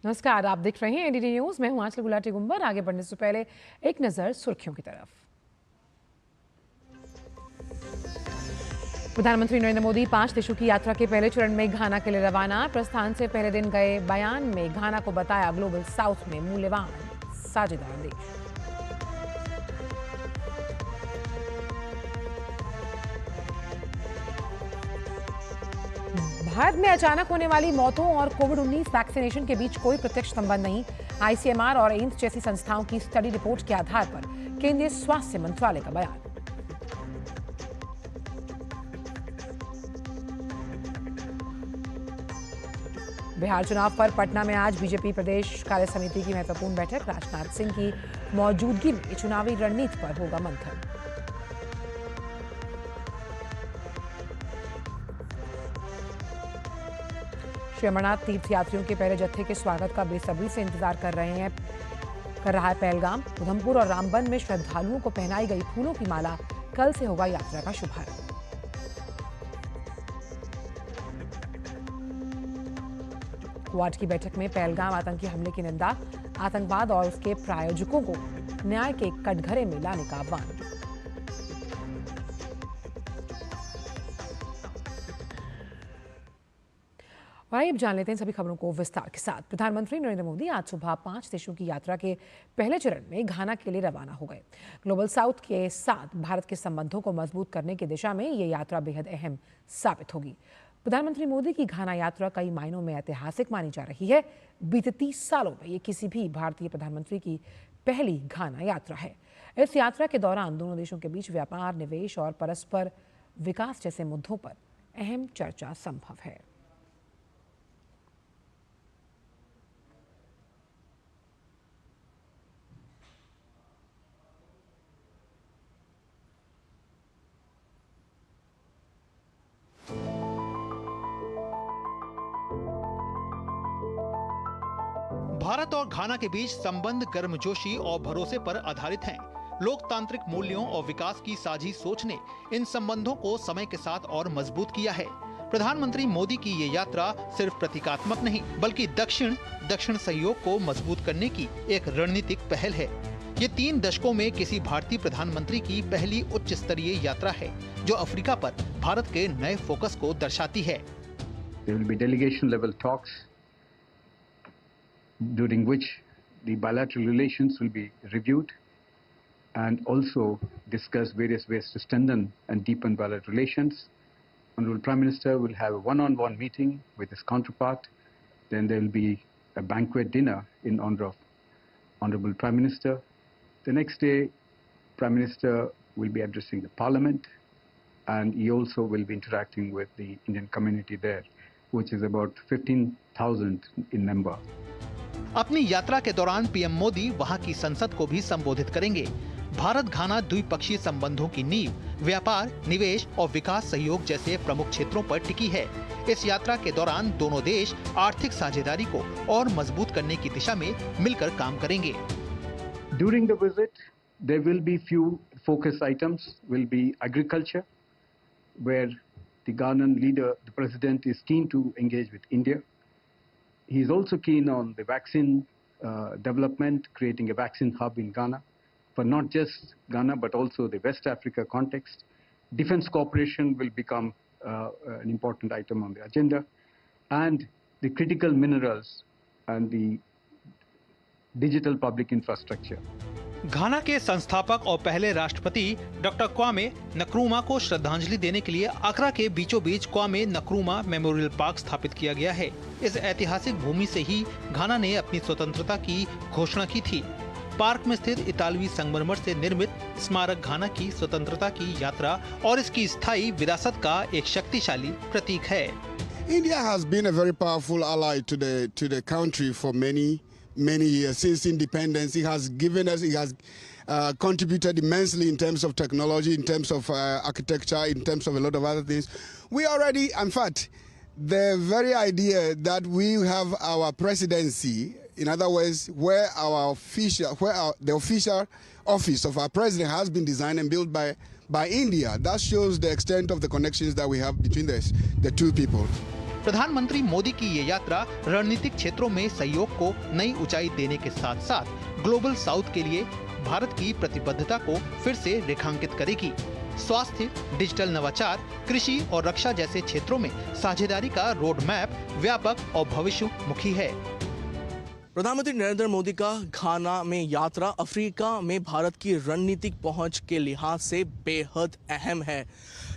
नमस्कार, आप देख रहे हैं एनडीटी न्यूज। मैं हूं आंचल गुलाटी गुंबर। आगे बढ़ने से पहले एक नजर सुर्खियों की तरफ। प्रधानमंत्री नरेंद्र मोदी 5 देशों की यात्रा के पहले चरण में घाना के लिए रवाना। प्रस्थान से पहले दिन गए बयान में घाना को बताया ग्लोबल साउथ में मूल्यवान साझेदार देश। भारत में अचानक होने वाली मौतों और कोविड-19 वैक्सीनेशन के बीच कोई प्रत्यक्ष संबंध नहीं। आईसीएमआर और एम्स जैसी संस्थाओं की स्टडी रिपोर्ट के आधार पर केंद्रीय स्वास्थ्य मंत्रालय का बयान। बिहार चुनाव पर पटना में आज बीजेपी प्रदेश कार्य समिति की महत्वपूर्ण बैठक। राजनाथ सिंह की मौजूदगी में चुनावी रणनीति पर होगा मंथन। श्री अमरनाथ तीर्थ यात्रियों के पहले जत्थे के स्वागत का बेसब्री से इंतजार कर रहा है पहलगाम। उधमपुर और रामबन में श्रद्धालुओं को पहनाई गई फूलों की माला। कल से होगा यात्रा का शुभारंभ। क्वाड की बैठक में पहलगाम आतंकी हमले की निंदा। आतंकवाद और उसके प्रायोजकों को न्याय के कटघरे में लाने का आह्वान। आइए अब जान लेते हैं सभी खबरों को विस्तार के साथ। प्रधानमंत्री नरेंद्र मोदी आज सुबह 5 देशों की यात्रा के पहले चरण में घाना के लिए रवाना हो गए। ग्लोबल साउथ के साथ भारत के संबंधों को मजबूत करने की दिशा में ये यात्रा बेहद अहम साबित होगी। प्रधानमंत्री मोदी की घाना यात्रा कई मायनों में ऐतिहासिक मानी जा रही है। बीते 30 सालों में ये किसी भी भारतीय प्रधानमंत्री की पहली घाना यात्रा है। इस यात्रा के दौरान दोनों देशों के बीच व्यापार, निवेश और परस्पर विकास जैसे मुद्दों पर अहम चर्चा संभव है। भारत और घाना के बीच संबंध गर्मजोशी और भरोसे पर आधारित हैं। लोकतांत्रिक मूल्यों और विकास की साझी सोच ने इन संबंधों को समय के साथ और मजबूत किया है। प्रधानमंत्री मोदी की ये यात्रा सिर्फ प्रतीकात्मक नहीं, बल्कि दक्षिण सहयोग को मजबूत करने की एक रणनीतिक पहल है। ये 3 दशकों में किसी भारतीय प्रधानमंत्री की पहली उच्च स्तरीय यात्रा है, जो अफ्रीका पर भारत के नए फोकस को दर्शाती है। There will be delegation level talks, during which the bilateral relations will be reviewed and also discuss various ways to strengthen and deepen bilateral relations. Honorable Prime Minister will have a one-on-one meeting with his counterpart. Then there will be a banquet dinner in honor of Honorable Prime Minister. The next day, Prime Minister will be addressing the Parliament, and he also will be interacting with the Indian community there, which is about 15,000 in number. अपनी यात्रा के दौरान PM Modi वहां की संसद को भी संबोधित करेंगे। भारत घाना द्विपक्षीय संबंधों की नींव व्यापार, निवेश और विकास सहयोग जैसे प्रमुख क्षेत्रों पर टिकी है। इस यात्रा के दौरान दोनों देश आर्थिक साझेदारी को और मजबूत करने की दिशा में मिलकर काम करेंगे। During the visit, there will be few focus items. Will be agriculture, where the Ghanaian leader, the president, is keen to engage with India. He is also keen on the vaccine development, creating a vaccine hub in Ghana, for not just Ghana but also the West Africa context. Defense cooperation will become an important item on the agenda, and the critical minerals and the digital public infrastructure. घाना के संस्थापक और पहले राष्ट्रपति doctor क्वामे नक्रूमा को श्रद्धांजलि देने के लिए अक्रा के बीचों बीच क्वामे नक्रूमा मेमोरियल पार्क स्थापित किया गया है। इस ऐतिहासिक भूमि से ही घाना ने अपनी स्वतंत्रता की घोषणा की थी। पार्क में स्थित इतालवी संगमरमर से निर्मित स्मारक घाना की स्वतंत्रता की यात्रा और इसकी स्थायी विरासत का एक शक्तिशाली प्रतीक है। India has been a very powerful ally to the country for many years since independence. It has given us, it has contributed immensely in terms of technology, in terms of architecture, in terms of a lot of other things. We already, in fact, the very idea that we have our presidency, in other words, where the official office of our president has been designed and built by India, that shows the extent of the connections that we have between the two people. प्रधानमंत्री मोदी की ये यात्रा रणनीतिक क्षेत्रों में सहयोग को नई ऊंचाई देने के साथ साथ ग्लोबल साउथ के लिए भारत की प्रतिबद्धता को फिर से रेखांकित करेगी। स्वास्थ्य, डिजिटल नवाचार, कृषि और रक्षा जैसे क्षेत्रों में साझेदारी का रोड मैप व्यापक और भविष्योन्मुखी है। प्रधानमंत्री नरेंद्र मोदी का घाना में यात्रा अफ्रीका में भारत की रणनीतिक पहुंच के लिहाज से बेहद अहम है।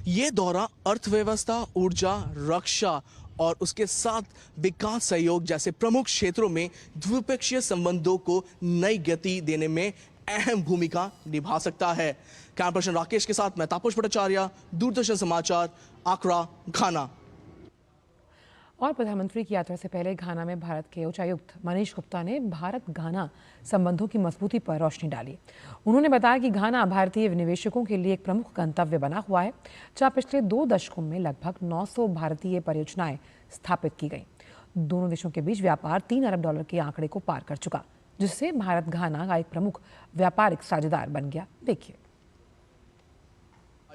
ये दौरा अर्थव्यवस्था, ऊर्जा, रक्षा और उसके साथ विकास सहयोग जैसे प्रमुख क्षेत्रों में द्विपक्षीय संबंधों को नई गति देने में अहम भूमिका निभा सकता है। कैमरा पर्सन राकेश के साथ मैं तापस भट्टाचार्य, दूरदर्शन समाचार, आक्रा, घाना। और प्रधानमंत्री की यात्रा से पहले घाना में भारत के उच्चायुक्त मनीष गुप्ता ने भारत घाना संबंधों की मजबूती पर रोशनी डाली। उन्होंने बताया कि घाना भारतीय निवेशकों के लिए एक प्रमुख गंतव्य बना हुआ है, जहां पिछले 2 दशकों में लगभग 900 भारतीय परियोजनाएं स्थापित की गई। दोनों देशों के बीच व्यापार $3 अरब के आंकड़े को पार कर चुका, जिससे भारत घाना का एक प्रमुख व्यापारिक साझेदार बन गया। देखिए,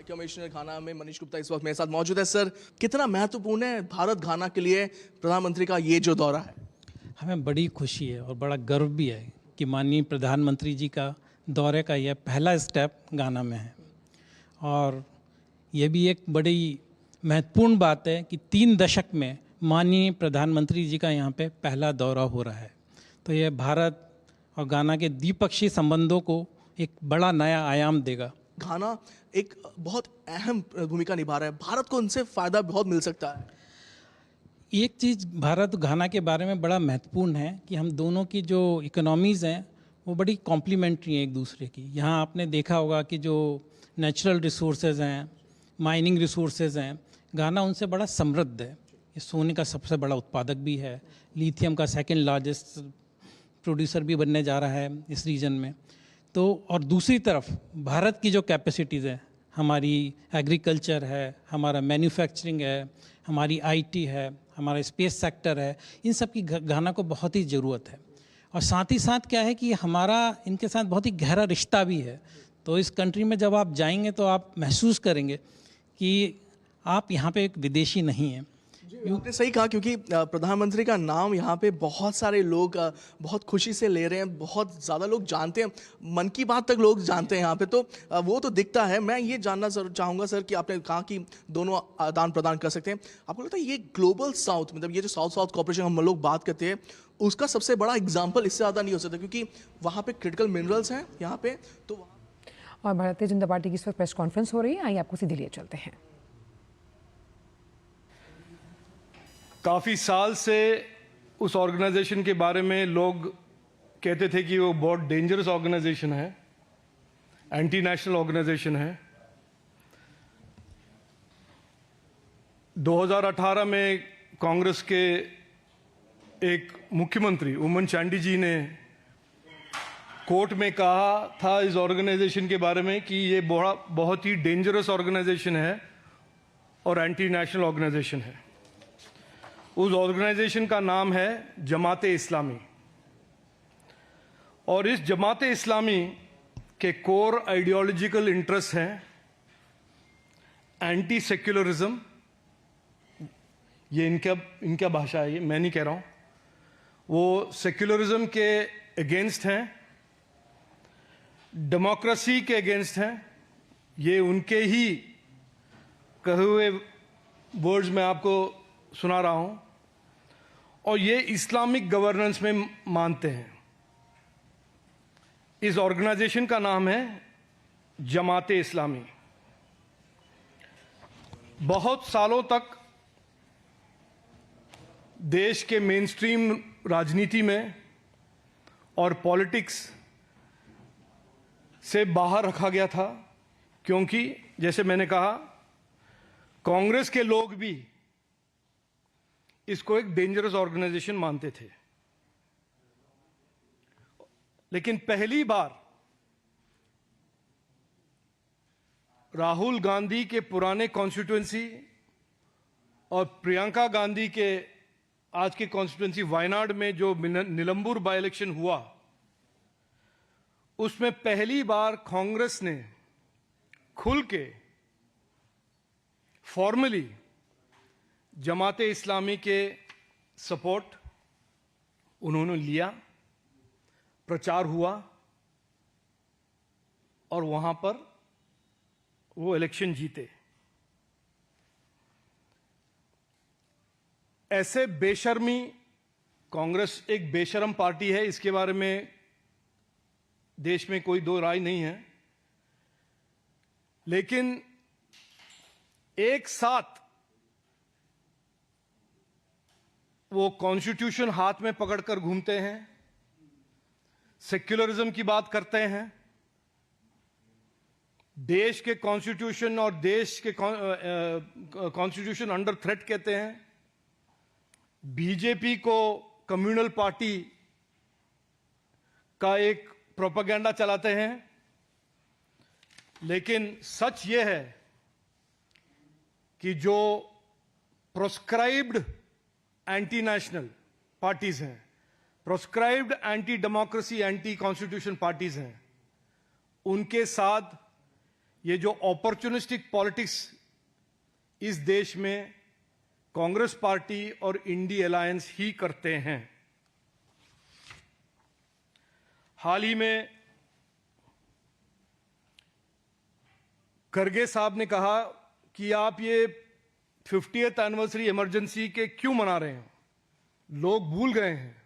कमिश्नर घाना में मनीष गुप्ता इस वक्त मेरे साथ मौजूद है। सर, कितना महत्वपूर्ण है भारत घाना के लिए प्रधानमंत्री का ये जो दौरा है? हमें बड़ी खुशी है और बड़ा गर्व भी है कि माननीय प्रधानमंत्री जी का दौरे का यह पहला स्टेप घाना में है। और ये भी एक बड़ी महत्वपूर्ण बात है कि 3 दशक में माननीय प्रधानमंत्री जी का यहाँ पे पहला दौरा हो रहा है। तो यह भारत और घाना के द्विपक्षीय संबंधों को एक बड़ा नया आयाम देगा। घाना एक बहुत अहम भूमिका निभा रहा है, भारत को उनसे फायदा बहुत मिल सकता है। एक चीज़ भारत घाना के बारे में बड़ा महत्वपूर्ण है कि हम दोनों की जो इकोनॉमीज़ हैं वो बड़ी कॉम्प्लीमेंट्री हैं एक दूसरे की। यहाँ आपने देखा होगा कि जो नेचुरल रिसोर्सेज हैं, माइनिंग रिसोर्सेज हैं, घाना उनसे बड़ा समृद्ध है। ये सोने का सबसे बड़ा उत्पादक भी है, लिथियम का 2nd लार्जेस्ट प्रोड्यूसर भी बनने जा रहा है इस रीजन में। तो और दूसरी तरफ भारत की जो कैपेसिटीज़ है, हमारी एग्रीकल्चर है, हमारा मैन्युफैक्चरिंग है, हमारी आईटी है, हमारा स्पेस सेक्टर है, इन सब की घाना को बहुत ही ज़रूरत है। और साथ ही साथ क्या है कि हमारा इनके साथ बहुत ही गहरा रिश्ता भी है। तो इस कंट्री में जब आप जाएंगे तो आप महसूस करेंगे कि आप यहाँ पे एक विदेशी नहीं हैं। आपने सही कहा, क्योंकि प्रधानमंत्री का नाम यहाँ पे बहुत सारे लोग बहुत खुशी से ले रहे हैं, बहुत ज़्यादा लोग जानते हैं, मन की बात तक लोग जानते हैं यहाँ पे, तो वो तो दिखता है। मैं ये जानना जरूर चाहूँगा सर कि आपने कहा कि दोनों आदान प्रदान कर सकते हैं, आपको लगता है ये ग्लोबल साउथ, मतलब ये जो साउथ साउथ कॉर्पोरेशन हम लोग बात करते हैं, उसका सबसे बड़ा एग्जाम्पल इससे ज़्यादा नहीं हो सकता, क्योंकि वहाँ पे क्रिटिकल मिनरल्स हैं यहाँ पे। तो और भारतीय जनता पार्टी की इस वक्त प्रेस कॉन्फ्रेंस हो रही है, आइए आपको सीधे लिए चलते हैं। काफ़ी साल से उस ऑर्गेनाइजेशन के बारे में लोग कहते थे कि वो बहुत डेंजरस ऑर्गेनाइजेशन है, एंटी नेशनल ऑर्गेनाइजेशन है। 2018 में कांग्रेस के एक मुख्यमंत्री उमन चांडी जी ने कोर्ट में कहा था इस ऑर्गेनाइजेशन के बारे में कि ये बहुत ही डेंजरस ऑर्गेनाइजेशन है और एंटी नेशनल ऑर्गेनाइजेशन है। उस ऑर्गेनाइजेशन का नाम है जमात इस्लामी, और इस जमात इस्लामी के कोर आइडियोलॉजिकल इंटरेस्ट हैं एंटी सेक्युलरिज्म, ये इनका भाषा है, ये मैं नहीं कह रहा हूं, वो सेक्युलरिज्म के अगेंस्ट हैं, डेमोक्रेसी के अगेंस्ट हैं, ये उनके ही कहे हुए वर्ड्स में आपको सुना रहा हूं, और ये इस्लामिक गवर्नेंस में मानते हैं। इस ऑर्गेनाइजेशन का नाम है जमात इस्लामी। बहुत सालों तक देश के मेन स्ट्रीम राजनीति में और पॉलिटिक्स से बाहर रखा गया था, क्योंकि जैसे मैंने कहा कांग्रेस के लोग भी इसको एक डेंजरस ऑर्गेनाइजेशन मानते थे। लेकिन पहली बार राहुल गांधी के पुराने कॉन्स्टिट्यूएंसी और प्रियंका गांधी के आज की कॉन्स्टिट्यूएंसी वायनाड में जो निलंबूर बाय इलेक्शन हुआ, उसमें पहली बार कांग्रेस ने खुल के फॉर्मली जमाते इस्लामी के सपोर्ट उन्होंने लिया, प्रचार हुआ और वहां पर वो इलेक्शन जीते। ऐसे बेशर्मी, कांग्रेस एक बेशर्म पार्टी है, इसके बारे में देश में कोई दो राय नहीं है, लेकिन एक साथ वो कॉन्स्टिट्यूशन हाथ में पकड़कर घूमते हैं, सेक्युलरिज्म की बात करते हैं, देश के कॉन्स्टिट्यूशन और देश के कॉन्स्टिट्यूशन अंडर थ्रेट कहते हैं, बीजेपी को कम्युनल पार्टी का एक प्रोपेगेंडा चलाते हैं। लेकिन सच यह है कि जो प्रोस्क्राइब्ड एंटी नेशनल पार्टीज हैं, proscribed anti democracy, anti constitution parties हैं, उनके साथ ये जो अपॉर्चुनिस्टिक पॉलिटिक्स इस देश में कांग्रेस पार्टी और इंडी अलायंस ही करते हैं। हाल ही में खरगे साहब ने कहा कि आप ये 50th एनिवर्सरी इमरजेंसी के क्यों मना रहे हैं, लोग भूल गए हैं।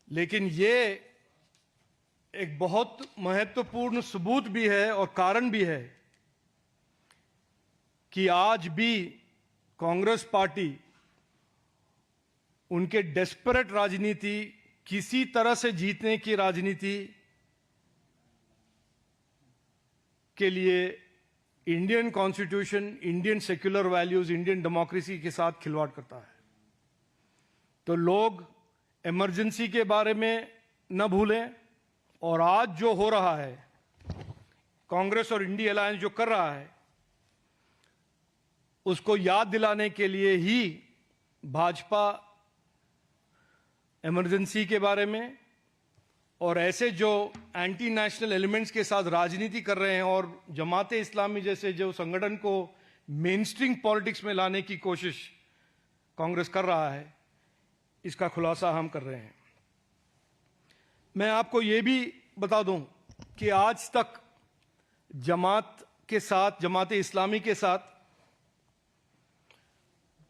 लेकिन ये एक बहुत महत्वपूर्ण सबूत भी है और कारण भी है कि आज भी कांग्रेस पार्टी उनके डेस्परेट राजनीति, किसी तरह से जीतने की राजनीति के लिए Indian constitution, Indian secular values, Indian democracy के साथ खिलवाड़ करता है। तो लोग इमरजेंसी के बारे में न भूलें और आज जो हो रहा है, कांग्रेस और इंडी अलायंस जो कर रहा है, उसको याद दिलाने के लिए ही भाजपा इमरजेंसी के बारे में और ऐसे जो एंटी नेशनल एलिमेंट्स के साथ राजनीति कर रहे हैं और जमाते इस्लामी जैसे जो संगठन को मेनस्ट्रीम पॉलिटिक्स में लाने की कोशिश कांग्रेस कर रहा है, इसका खुलासा हम कर रहे हैं। मैं आपको यह भी बता दूं कि आज तक जमात के साथ, जमाते इस्लामी के साथ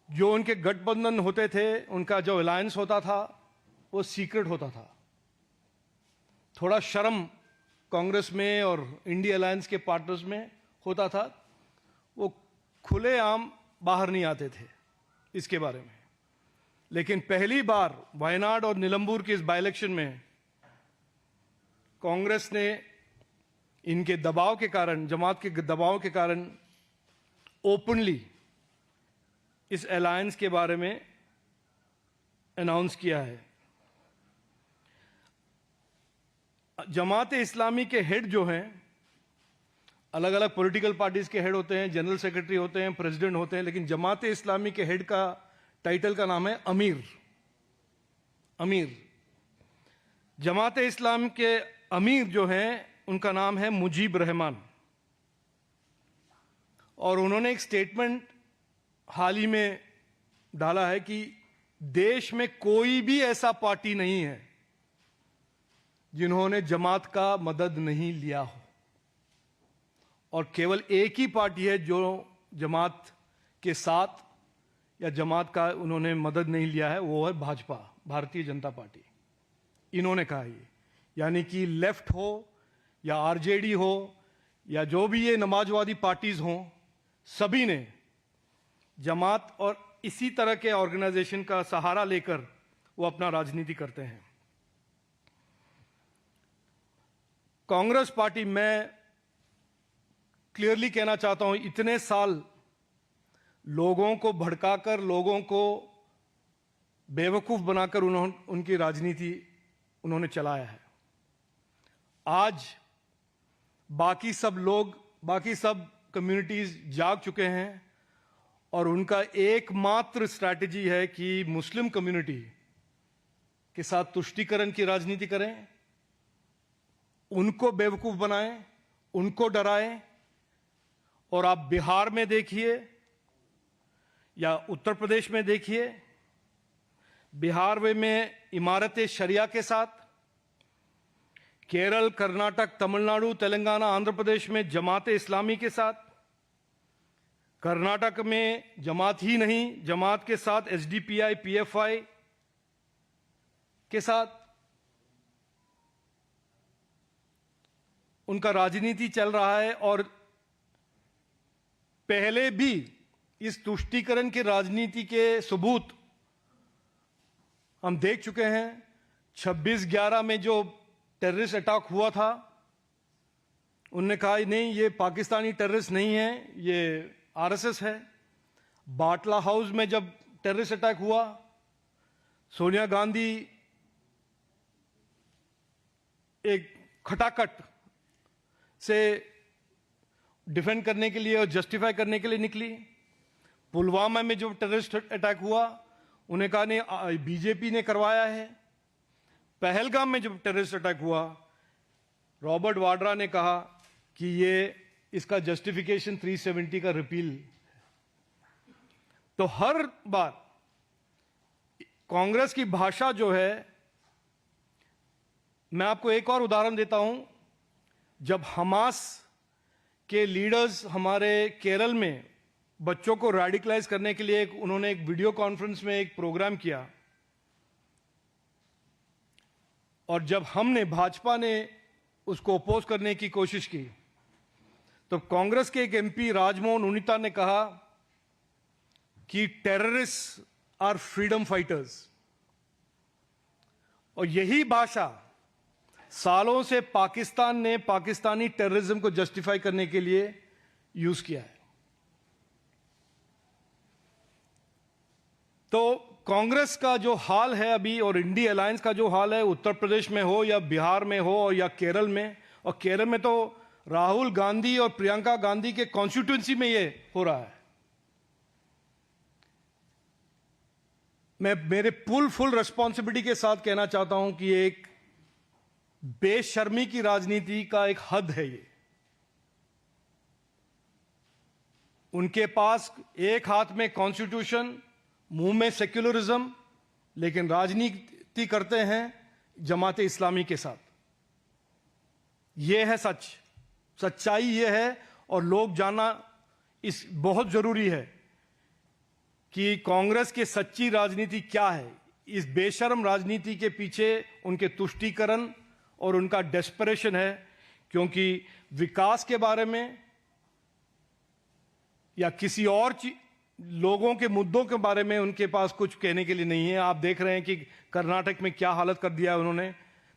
जो उनके गठबंधन होते थे, उनका जो अलायंस होता था, वो सीक्रेट होता था। थोड़ा शर्म कांग्रेस में और इंडी अलायंस के पार्टनर्स में होता था, वो खुलेआम बाहर नहीं आते थे इसके बारे में। लेकिन पहली बार वायनाड और निलंबूर के इस बाई इलेक्शन में कांग्रेस ने इनके दबाव के कारण, जमात के दबाव के कारण ओपनली इस अलायंस के बारे में अनाउंस किया है। जमाते इस्लामी के हेड जो हैं, अलग अलग पॉलिटिकल पार्टीज के हेड होते हैं, जनरल सेक्रेटरी होते हैं, प्रेसिडेंट होते हैं, लेकिन जमाते इस्लामी के हेड का टाइटल का नाम है अमीर। अमीर जमाते इस्लाम के अमीर जो हैं, उनका नाम है मुजीब रहमान। और उन्होंने एक स्टेटमेंट हाल ही में डाला है कि देश में कोई भी ऐसा पार्टी नहीं है जिन्होंने जमात का मदद नहीं लिया हो, और केवल एक ही पार्टी है जो जमात के साथ या जमात का उन्होंने मदद नहीं लिया है, वो है भाजपा, भारतीय जनता पार्टी। इन्होंने कहा ये, यानी कि लेफ्ट हो या आरजेडी हो या जो भी ये नमाजवादी पार्टीज हों, सभी ने जमात और इसी तरह के ऑर्गेनाइजेशन का सहारा लेकर वो अपना राजनीति करते हैं। कांग्रेस पार्टी, मैं क्लियरली कहना चाहता हूं, इतने साल लोगों को भड़काकर, लोगों को बेवकूफ बनाकर उनकी राजनीति उन्होंने चलाया है। आज बाकी सब लोग, बाकी सब कम्युनिटीज जाग चुके हैं और उनका एकमात्र स्ट्रैटेजी है कि मुस्लिम कम्युनिटी के साथ तुष्टीकरण की राजनीति करें, उनको बेवकूफ बनाएं, उनको डराएं। और आप बिहार में देखिए, या उत्तर प्रदेश में देखिए, बिहार में इमारत शरिया के साथ, केरल, कर्नाटक, तमिलनाडु, तेलंगाना, आंध्र प्रदेश में जमात इस्लामी के साथ, कर्नाटक में जमात ही नहीं, जमात के साथ एसडीपीआई, पीएफआई के साथ उनका राजनीति चल रहा है। और पहले भी इस तुष्टीकरण की राजनीति के सबूत हम देख चुके हैं। 26/11 में जो टेररिस्ट अटैक हुआ था, उन्होंने कहा नहीं ये पाकिस्तानी टेररिस्ट नहीं है, ये आरएसएस है। बाटला हाउस में जब टेररिस्ट अटैक हुआ, सोनिया गांधी एक खटाखट से डिफेंड करने के लिए और जस्टिफाई करने के लिए निकली। पुलवामा में जो टेररिस्ट अटैक हुआ, उन्हें कहा नहीं बीजेपी ने करवाया है। पहलगाम में जब टेररिस्ट अटैक हुआ, रॉबर्ट वाड्रा ने कहा कि ये इसका जस्टिफिकेशन 370 का रिपील। तो हर बार कांग्रेस की भाषा जो है, मैं आपको एक और उदाहरण देता हूं। जब हमास के लीडर्स हमारे केरल में बच्चों को रेडिकलाइज करने के लिए उन्होंने एक वीडियो कॉन्फ्रेंस में एक प्रोग्राम किया, और जब हमने भाजपा ने उसको अपोज करने की कोशिश की, तो कांग्रेस के एक एमपी राजमोहन उनिता ने कहा कि टेररिस्ट आर फ्रीडम फाइटर्स। और यही भाषा सालों से पाकिस्तान ने पाकिस्तानी टेररिज्म को जस्टिफाई करने के लिए यूज किया है। तो कांग्रेस का जो हाल है अभी, और इंडी अलायंस का जो हाल है, उत्तर प्रदेश में हो या बिहार में हो या केरल में, और केरल में तो राहुल गांधी और प्रियंका गांधी के कॉन्स्टिट्यूएंसी में ये हो रहा है। मैं मेरे फुल रिस्पॉन्सिबिलिटी के साथ कहना चाहता हूं कि एक बेशर्मी की राजनीति का एक हद है ये। उनके पास एक हाथ में कॉन्स्टिट्यूशन, मुंह में सेक्युलरिज्म, लेकिन राजनीति करते हैं जमात इस्लामी के साथ। यह है सच, सच्चाई यह है। और लोग जानना इस बहुत जरूरी है कि कांग्रेस की सच्ची राजनीति क्या है। इस बेशर्म राजनीति के पीछे उनके तुष्टीकरण और उनका डेस्परेशन है, क्योंकि विकास के बारे में या किसी और लोगों के मुद्दों के बारे में उनके पास कुछ कहने के लिए नहीं है। आप देख रहे हैं कि कर्नाटक में क्या हालत कर दिया है उन्होंने,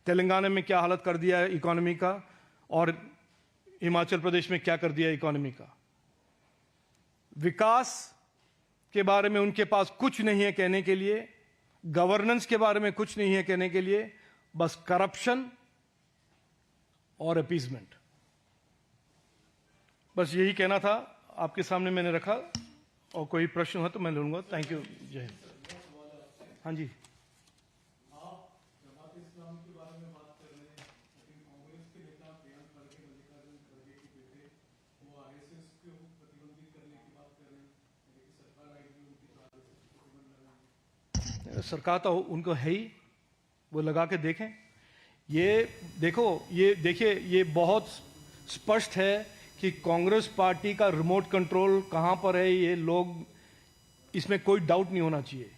तेलंगाना में क्या हालत कर दिया है इकोनॉमी का, और हिमाचल प्रदेश में क्या कर दिया है इकोनॉमी का। विकास के बारे में उनके पास कुछ नहीं है कहने के लिए, गवर्नेंस के बारे में कुछ नहीं है कहने के लिए, बस करप्शन और अपीजमेंट। बस यही कहना था, आपके सामने मैंने रखा, और कोई प्रश्न हो तो मैं लूंगा। Thank you. जय हिंद। हाँ जी। सरकार तो उनको है ही, वो लगा के देखें। ये देखो, ये देखिए, ये बहुत स्पष्ट है कि कांग्रेस पार्टी का रिमोट कंट्रोल कहां पर है। ये लोग, इसमें कोई डाउट नहीं होना चाहिए।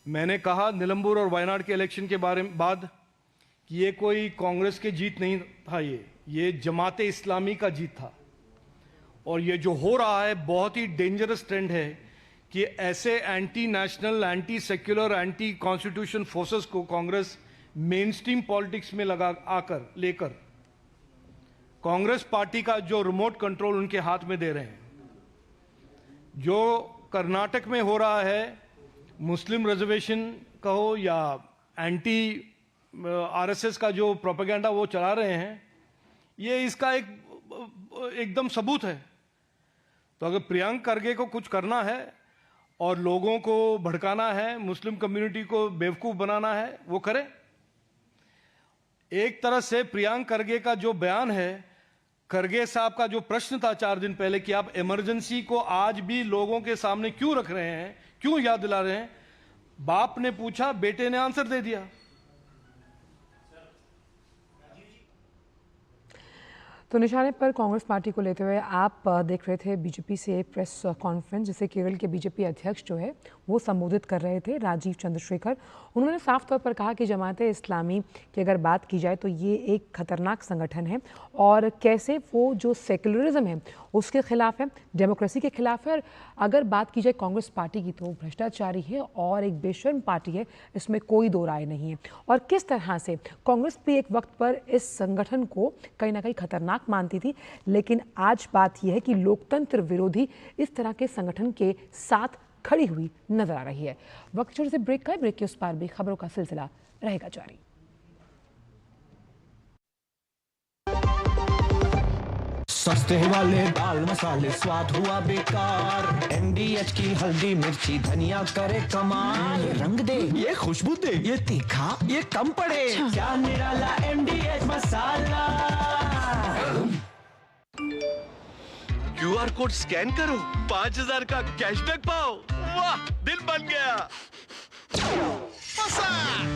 मैंने कहा निलंबुर और वायनाड के इलेक्शन के बारे में बाद कि ये कोई कांग्रेस की जीत नहीं था, ये जमात इस्लामी का जीत था। और ये जो हो रहा है बहुत ही डेंजरस ट्रेंड है कि ऐसे anti national, anti secular, anti constitution forces को कांग्रेस मेन स्ट्रीम पॉलिटिक्स में लेकर कांग्रेस पार्टी का जो रिमोट कंट्रोल उनके हाथ में दे रहे हैं। जो कर्नाटक में हो रहा है, मुस्लिम रिजर्वेशन कहो या एंटी आरएसएस का जो प्रोपेगेंडा वो चला रहे हैं, ये इसका एकदम सबूत है। तो अगर प्रियंक खरगे को कुछ करना है और लोगों को भड़काना है, मुस्लिम कम्युनिटी को बेवकूफ बनाना है, वो करे। एक तरह से प्रियंक खरगे का जो बयान है खरगे साहब का जो प्रश्न था 4 दिन पहले कि आप इमरजेंसी को आज भी लोगों के सामने क्यों रख रहे हैं, क्यों याद दिला रहे हैं, बाप ने पूछा, बेटे ने आंसर दे दिया। तो निशाने पर कांग्रेस पार्टी को लेते हुए आप देख रहे थे बीजेपी से प्रेस कॉन्फ्रेंस, जिसे केरल के बीजेपी अध्यक्ष जो है वो संबोधित कर रहे थे, राजीव चंद्रशेखर। उन्होंने साफ तौर पर कहा कि जमाते इस्लामी की अगर बात की जाए तो ये एक खतरनाक संगठन है और कैसे वो जो सेकुलरिज्म है उसके खिलाफ है, डेमोक्रेसी के खिलाफ है। और अगर बात की जाए कांग्रेस पार्टी की तो भ्रष्टाचारी है और एक बेशर्म पार्टी है, इसमें कोई दो राय नहीं है। और किस तरह से कांग्रेस भी एक वक्त पर इस संगठन को कहीं ना कहीं खतरनाक मानती थी, लेकिन आज बात यह है कि लोकतंत्र विरोधी इस तरह के संगठन के साथ खड़ी हुई नजर आ रही है। वक्त छोटे से ब्रेक का है, ब्रेक के उस पार भी खबरों का सिलसिला रहेगा जारी। सस्ते वाले दाल मसाले स्वाद हुआ बेकार, MDH की हल्दी मिर्ची धनिया करे कमाल, ये रंग दे, ये खुशबू दे, ये तीखा, ये कम पड़े, क्या निराला MDH मसाला। QR कोड स्कैन करो, 5000 का कैशबैक पाओ, वाह दिल बन गया।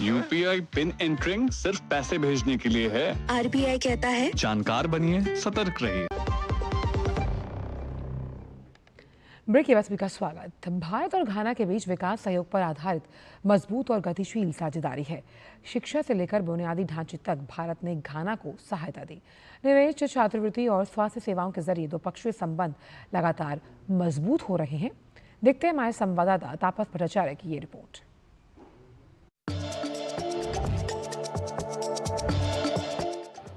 UPI पिन एंटरिंग सिर्फ पैसे भेजने के लिए है। RBI कहता है जानकार बनिए, सतर्क रहिए। ब्रेक के बाद सभी का स्वागत। भारत और घाना के बीच विकास सहयोग पर आधारित मजबूत और गतिशील साझेदारी है। शिक्षा से लेकर बुनियादी ढांचे तक भारत ने घाना को सहायता दी। निवेश, छात्रवृत्ति और स्वास्थ्य सेवाओं के जरिए द्विपक्षीय संबंध लगातार मजबूत हो रहे हैं। देखते हैं हमारे संवाददाता तापस भट्टाचार्य की ये रिपोर्ट।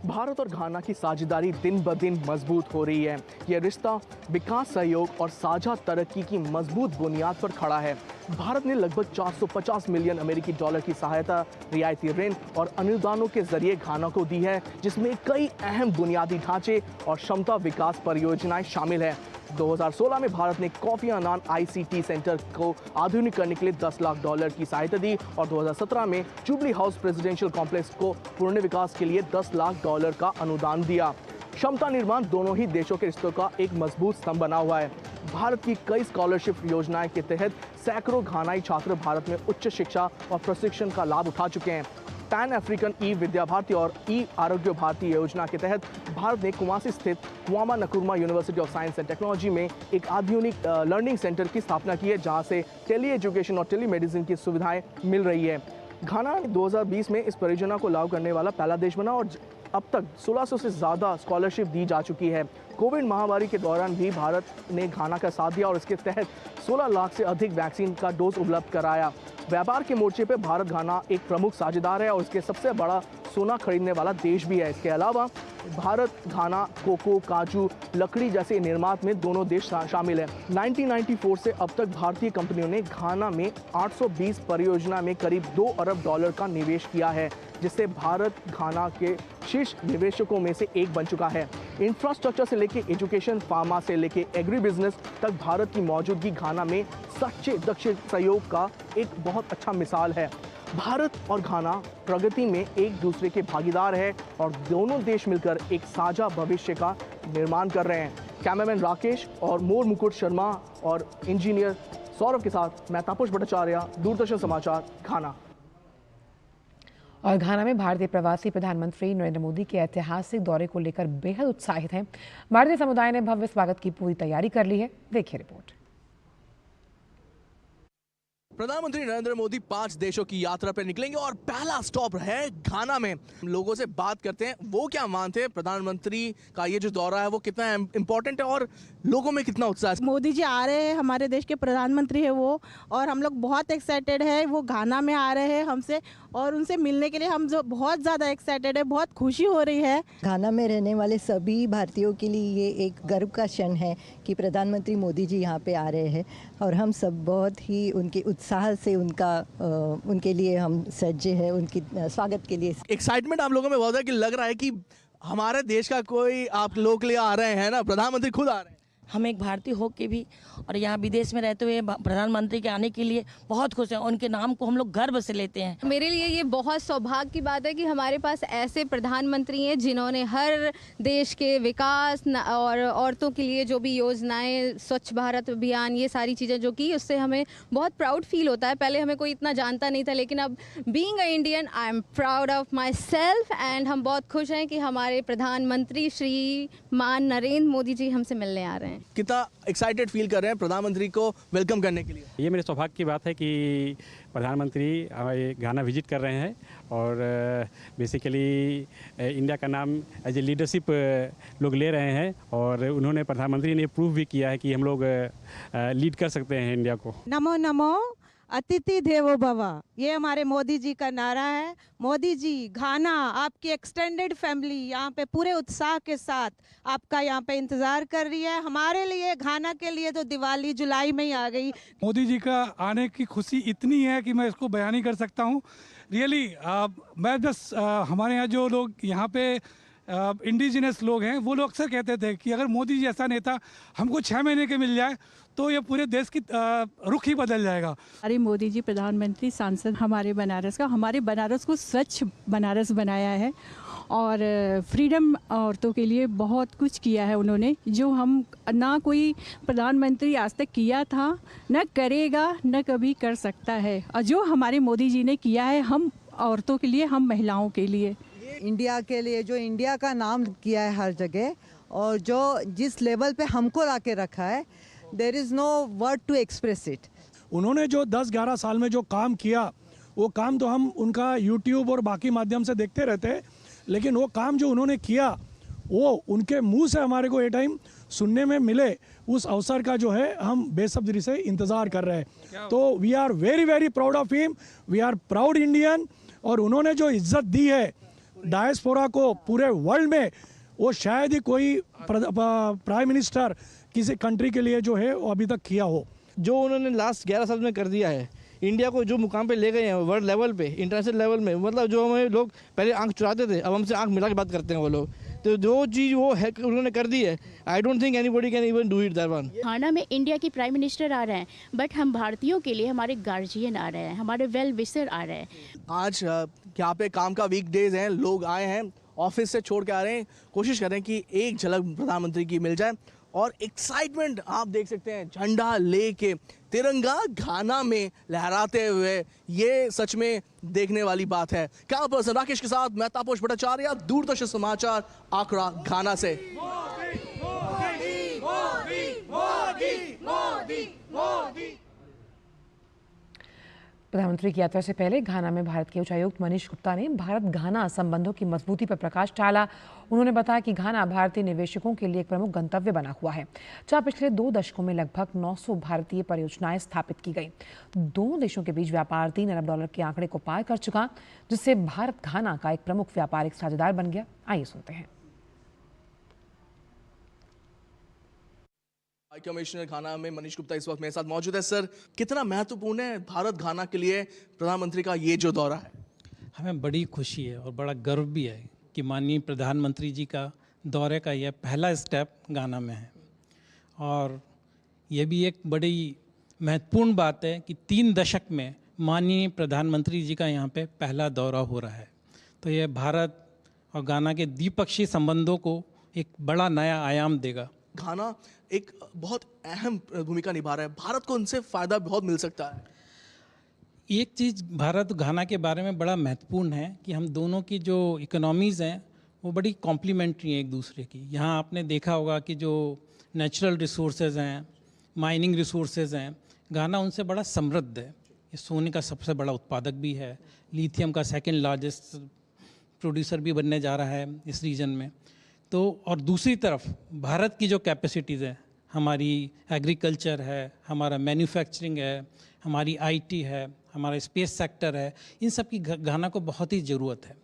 भारत और घाना की साझेदारी दिन ब दिन मजबूत हो रही है। यह रिश्ता विकास सहयोग और साझा तरक्की की मजबूत बुनियाद पर खड़ा है। भारत ने लगभग 450 मिलियन अमेरिकी डॉलर की सहायता रियायती ऋण और अनुदानों के जरिए घाना को दी है, जिसमें कई अहम बुनियादी ढांचे और क्षमता विकास परियोजनाएं शामिल हैं। 2016 में भारत ने कोफी अन्नान ICT सेंटर को आधुनिक करने के लिए $10 लाख की सहायता दी और 2017 में जुबली हाउस प्रेसिडेंशियल कॉम्प्लेक्स को पूर्ण विकास के लिए $10 लाख का अनुदान दिया। क्षमता निर्माण दोनों ही देशों के रिश्तों का एक मजबूत स्तंभ बना हुआ है। भारत की कई स्कॉलरशिप योजनाएं के तहत सैकड़ों घानाई छात्र भारत में उच्च शिक्षा और प्रशिक्षण का लाभ उठा चुके हैं। पैन अफ्रीकन ई विद्या भारती और ई आरोग्य भारती योजना के तहत भारत ने कुमासी स्थित comma Nkrumah university of science and technology में एक आधुनिक लर्निंग सेंटर की स्थापना की है, जहां से टेली एजुकेशन और टेली मेडिसिन की सुविधाएं मिल रही है। घाना 2020 में इस परियोजना को लागू करने वाला पहला देश बना और अब तक 1600 से ज़्यादा स्कॉलरशिप दी जा चुकी है। कोविड महामारी के दौरान भी भारत ने घाना का साथ दिया और इसके तहत 16 लाख से अधिक वैक्सीन का डोज उपलब्ध कराया। व्यापार के मोर्चे पे भारत घाना एक प्रमुख साझेदार है और इसके सबसे बड़ा सोना खरीदने वाला देश भी है। इसके अलावा भारत घाना कोको, काजू, लकड़ी जैसे निर्मात में दोनों देश शामिल हैं। 1994 से अब तक भारतीय कंपनियों ने घाना में 820 परियोजना में करीब $2 अरब का निवेश किया है, जिससे भारत घाना के शीर्ष निवेशकों में से एक बन चुका है। इंफ्रास्ट्रक्चर से लेके एजुकेशन, फार्मा से लेके एग्री बिजनेस तक भारत की मौजूदगी घाना में सच्चे दक्षिण सहयोग का एक बहुत अच्छा मिसाल है। भारत और घाना प्रगति में एक दूसरे के भागीदार है और दोनों देश मिलकर एक साझा भविष्य का निर्माण कर रहे हैं। कैमरामैन राकेश और मोर मुकुट शर्मा और इंजीनियर सौरभ के साथ मैं तापस भट्टाचार्य, दूरदर्शन समाचार, घाना। और घाना में भारतीय प्रवासी प्रधानमंत्री नरेंद्र मोदी के ऐतिहासिक दौरे को लेकर बेहद उत्साहित हैं। भारतीय समुदाय ने भव्य स्वागत की पूरी तैयारी कर ली है। देखिए रिपोर्ट। प्रधानमंत्री नरेंद्र मोदी 5 देशों की यात्रा पर निकलेंगे और पहला स्टॉप है घाना में। लोगों से बात करते हैं, वो क्या मानते हैं प्रधानमंत्री का ये जो दौरा है वो कितना इम्पोर्टेंट है और लोगों में कितना उत्साह है। मोदी जी आ रहे हैं, हमारे देश के प्रधानमंत्री है वो, और हम लोग बहुत एक्साइटेड है। वो घाना में आ रहे हैं हमसे और उनसे मिलने के लिए हम जो बहुत ज़्यादा एक्साइटेड है, बहुत खुशी हो रही है। घाना में रहने वाले सभी भारतीयों के लिए ये एक गर्व का क्षण है कि प्रधानमंत्री मोदी जी यहाँ पे आ रहे हैं और हम सब बहुत ही उनके उत्साह से उनके लिए हम सज्जे हैं, उनकी स्वागत के लिए। एक्साइटमेंट आप लोगों में बहुत है कि लग रहा है कि हमारे देश का कोई आप लोग ले आ रहे हैं ना, प्रधानमंत्री खुद आ रहे हैं। हम एक भारतीय हो के भी और यहाँ विदेश में रहते हुए प्रधानमंत्री के आने के लिए बहुत खुश हैं। उनके नाम को हम लोग गर्व से लेते हैं। मेरे लिए ये बहुत सौभाग्य की बात है कि हमारे पास ऐसे प्रधानमंत्री हैं जिन्होंने हर देश के विकास और औरतों के लिए जो भी योजनाएं, स्वच्छ भारत अभियान, ये सारी चीज़ें जो की, उससे हमें बहुत प्राउड फील होता है। पहले हमें कोई इतना जानता नहीं था, लेकिन अब being a Indian I am proud of my self and हम बहुत खुश हैं कि हमारे प्रधानमंत्री श्रीमान नरेंद्र मोदी जी हमसे मिलने आ रहे हैं। कितना एक्साइटेड फील कर रहे हैं प्रधानमंत्री को वेलकम करने के लिए? ये मेरे सौभाग्य की बात है कि प्रधानमंत्री घाना विजिट कर रहे हैं और बेसिकली इंडिया का नाम एज ए लीडरशिप लोग ले रहे हैं और उन्होंने प्रधानमंत्री ने प्रूव भी किया है कि हम लोग लीड कर सकते हैं इंडिया को। नमो नमो अतिथि देवो भव, ये हमारे मोदी जी का नारा है। मोदी जी, घाना, आपकी एक्सटेंडेड फैमिली यहाँ पे पूरे उत्साह के साथ आपका यहाँ पे इंतज़ार कर रही है। हमारे लिए, घाना के लिए तो दिवाली जुलाई में ही आ गई। मोदी जी का आने की खुशी इतनी है कि मैं इसको बयान नहीं कर सकता हूँ। रियली मैं बस हमारे यहाँ जो लोग यहाँ पे इंडिजिनस लोग हैं, वो लोग अक्सर कहते थे कि अगर मोदी जी ऐसा नेता हमको 6 महीने के मिल जाए तो ये पूरे देश की रुख ही बदल जाएगा। अरे मोदी जी प्रधानमंत्री, सांसद हमारे बनारस का, हमारे बनारस को स्वच्छ बनारस बनाया है और फ्रीडम औरतों के लिए बहुत कुछ किया है उन्होंने, जो हम ना कोई प्रधानमंत्री आज तक किया था, न करेगा, न कभी कर सकता है। और जो हमारे मोदी जी ने किया है हम औरतों के लिए, हम महिलाओं के लिए, इंडिया के लिए, जो इंडिया का नाम किया है हर जगह और जो जिस लेवल पे हमको ला के रखा है, there is no word to express it. उन्होंने जो 10-11 साल में जो काम किया, वो काम तो हम उनका यूट्यूब और बाकी माध्यम से देखते रहते हैं, लेकिन वो काम जो उन्होंने किया वो उनके मुंह से हमारे को ये टाइम सुनने में मिले, उस अवसर का जो है हम बेसब्री से इंतज़ार कर रहे हैं। तो we are very very proud of him, we are proud Indian. और उन्होंने जो इज्जत दी है डायस्पोरा को पूरे वर्ल्ड में, वो शायद ही कोई प्राइम मिनिस्टर किसी कंट्री के लिए जो है वो अभी तक किया हो। जो उन्होंने लास्ट 11 साल में कर दिया है, इंडिया को जो मुकाम पे ले गए हैं वर्ल्ड लेवल पे, इंटरनेशनल लेवल में, मतलब जो हमें लोग पहले आंख चुराते थे, अब हमसे आंख मिला के बात करते हैं वो लोग। तो जो चीज़ वो है उन्होंने कर दी है, I don't think anybody can even do it that one. Ghana में इंडिया की प्राइम मिनिस्टर आ रहे हैं, बट हम भारतीयों के लिए हमारे गार्जियन आ रहे हैं, हमारे वेल विशर आ रहे हैं। आज यहाँ पे काम का वीक डेज हैं, लोग आए हैं, ऑफिस से छोड़ के आ रहे हैं, कोशिश कर रहे हैं कि एक झलक प्रधानमंत्री की मिल जाए। और एक्साइटमेंट आप देख सकते हैं, झंडा लेके, तिरंगा घाना में लहराते हुए, ये सच में देखने वाली बात है। कैमरा पर्सन राकेश के साथ मैं तापस भट्टाचार्य, दूरदर्शन समाचार, आकड़ा, घाना से। प्रधानमंत्री की यात्रा से पहले घाना में भारत के उच्चायुक्त मनीष गुप्ता ने भारत घाना संबंधों की मजबूती पर प्रकाश डाला। उन्होंने बताया कि घाना भारतीय निवेशकों के लिए एक प्रमुख गंतव्य बना हुआ है, जहां पिछले 2 दशकों में लगभग 900 भारतीय परियोजनाएं स्थापित की गई। दोनों देशों के बीच व्यापार $3 अरब के आंकड़े को पार कर चुका, जिससे भारत घाना का एक प्रमुख व्यापारिक साझेदार बन गया। आइए सुनते हैं। हाई कमिश्नर घाना में मनीष गुप्ता इस वक्त मेरे साथ मौजूद है। सर, कितना महत्वपूर्ण है भारत घाना के लिए प्रधानमंत्री का ये जो दौरा है? हमें बड़ी खुशी है और बड़ा गर्व भी है कि माननीय प्रधानमंत्री जी का दौरे का यह पहला स्टेप घाना में है। और यह भी एक बड़ी महत्वपूर्ण बात है कि 3 दशक में माननीय प्रधानमंत्री जी का यहाँ पे पहला दौरा हो रहा है। तो यह भारत और घाना के द्विपक्षीय संबंधों को एक बड़ा नया आयाम देगा। घाना एक बहुत अहम भूमिका निभा रहा है, भारत को उनसे फ़ायदा बहुत मिल सकता है। एक चीज़ भारत घाना के बारे में बड़ा महत्वपूर्ण है कि हम दोनों की जो इकोनॉमीज़ हैं वो बड़ी कॉम्प्लीमेंट्री हैं एक दूसरे की। यहाँ आपने देखा होगा कि जो नेचुरल रिसोर्सेज हैं, माइनिंग रिसोर्सेज हैं, घाना उनसे बड़ा समृद्ध है। ये सोने का सबसे बड़ा उत्पादक भी है, लिथियम का 2nd लार्जेस्ट प्रोड्यूसर भी बनने जा रहा है इस रीजन में। तो और दूसरी तरफ भारत की जो कैपेसिटीज़ है, हमारी एग्रीकल्चर है, हमारा मैन्युफैक्चरिंग है, हमारी आईटी है, हमारा स्पेस सेक्टर है, इन सब की घाना को बहुत ही ज़रूरत है।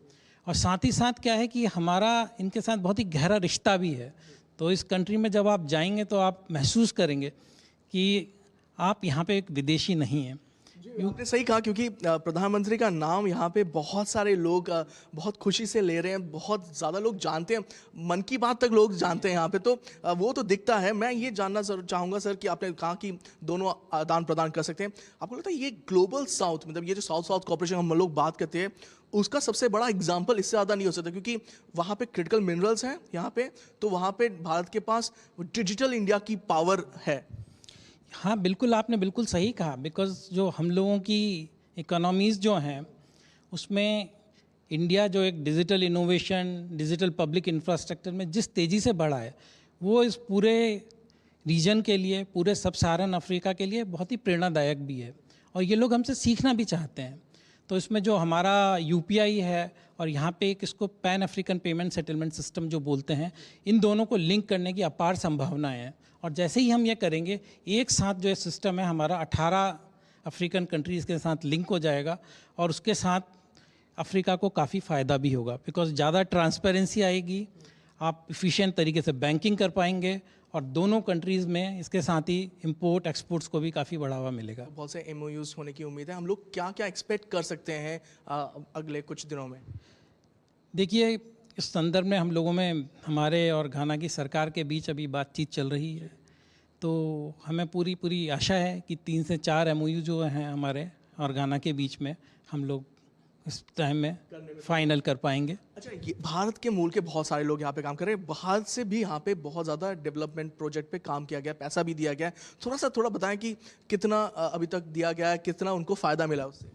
और साथ ही साथ क्या है कि हमारा इनके साथ बहुत ही गहरा रिश्ता भी है। तो इस कंट्री में जब आप जाएंगे तो आप महसूस करेंगे कि आप यहाँ पे एक विदेशी नहीं हैं। आपने सही कहा, क्योंकि प्रधानमंत्री का नाम यहाँ पे बहुत सारे लोग बहुत खुशी से ले रहे हैं, बहुत ज़्यादा लोग जानते हैं, मन की बात तक लोग जानते हैं यहाँ पे, तो वो तो दिखता है। मैं ये जानना चाहूँगा सर कि आपने कहा कि दोनों आदान प्रदान कर सकते हैं, आपको लगता है ये ग्लोबल साउथ, मतलब ये जो साउथ साउथ कॉर्पोरेशन हम लोग बात करते हैं, उसका सबसे बड़ा एग्जाम्पल इससे ज़्यादा नहीं हो सकता, क्योंकि वहाँ पे क्रिटिकल मिनरल्स हैं यहाँ पे, तो वहाँ पे भारत के पास डिजिटल इंडिया की पावर है। हाँ बिल्कुल, आपने बिल्कुल सही कहा, बिकॉज़ जो हम लोगों की इकोनॉमीज़ जो हैं उसमें इंडिया जो एक digital innovation, digital public infrastructure में जिस तेज़ी से बढ़ा है, वो इस पूरे रीजन के लिए, पूरे सब सहारन अफ्रीका के लिए बहुत ही प्रेरणादायक भी है, और ये लोग हमसे सीखना भी चाहते हैं। तो इसमें जो हमारा UPI है और यहाँ पे एक इसको pan African payment settlement system जो बोलते हैं, इन दोनों को लिंक करने की अपार संभावनाएं हैं। और जैसे ही हम ये करेंगे, एक साथ जो ये सिस्टम है हमारा 18 अफ्रीकन कंट्रीज़ के साथ लिंक हो जाएगा, और उसके साथ अफ्रीका को काफ़ी फ़ायदा भी होगा, बिकॉज ज़्यादा ट्रांसपेरेंसी आएगी, आप एफिशिएंट तरीके से बैंकिंग कर पाएंगे, और दोनों कंट्रीज़ में इसके साथ ही इंपोर्ट एक्सपोर्ट्स को भी काफ़ी बढ़ावा मिलेगा। बहुत से MOUs होने की उम्मीद है। हम लोग क्या क्या एक्सपेक्ट कर सकते हैं अगले कुछ दिनों में? देखिए, इस संदर्भ में हम लोगों में हमारे और घाना की सरकार के बीच अभी बातचीत चल रही है, तो हमें पूरी आशा है कि 3 से 4 MOU जो हैं हमारे और घाना के बीच में हम लोग इस टाइम में फाइनल कर पाएंगे। अच्छा, ये भारत के मूल के बहुत सारे लोग यहाँ पे काम कर रहे हैं, बाहर से भी यहाँ पे बहुत ज़्यादा डेवलपमेंट प्रोजेक्ट पे काम किया गया, पैसा भी दिया गया है, थोड़ा बताएं कि कितना अभी तक दिया गया है, कितना उनको फ़ायदा मिला उससे?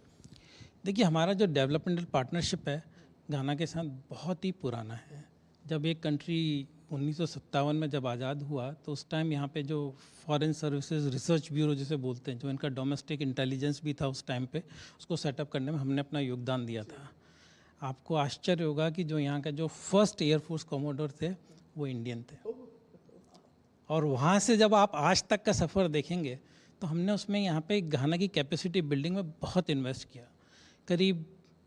देखिए, हमारा जो डेवलपमेंटल पार्टनरशिप है घाना के साथ बहुत ही पुराना है। जब एक कंट्री 1957 में जब आज़ाद हुआ, तो उस टाइम यहाँ पे जो फॉरेन सर्विसेज रिसर्च ब्यूरो जिसे बोलते हैं, जो इनका डोमेस्टिक इंटेलिजेंस भी था उस टाइम पे, उसको सेटअप करने में हमने अपना योगदान दिया था। आपको आश्चर्य होगा कि जो यहाँ का जो फर्स्ट एयरफोर्स कमोडोर थे वो इंडियन थे, और वहाँ से जब आप आज तक का सफ़र देखेंगे तो हमने उसमें यहाँ पे घाना की कैपेसिटी बिल्डिंग में बहुत इन्वेस्ट किया। करीब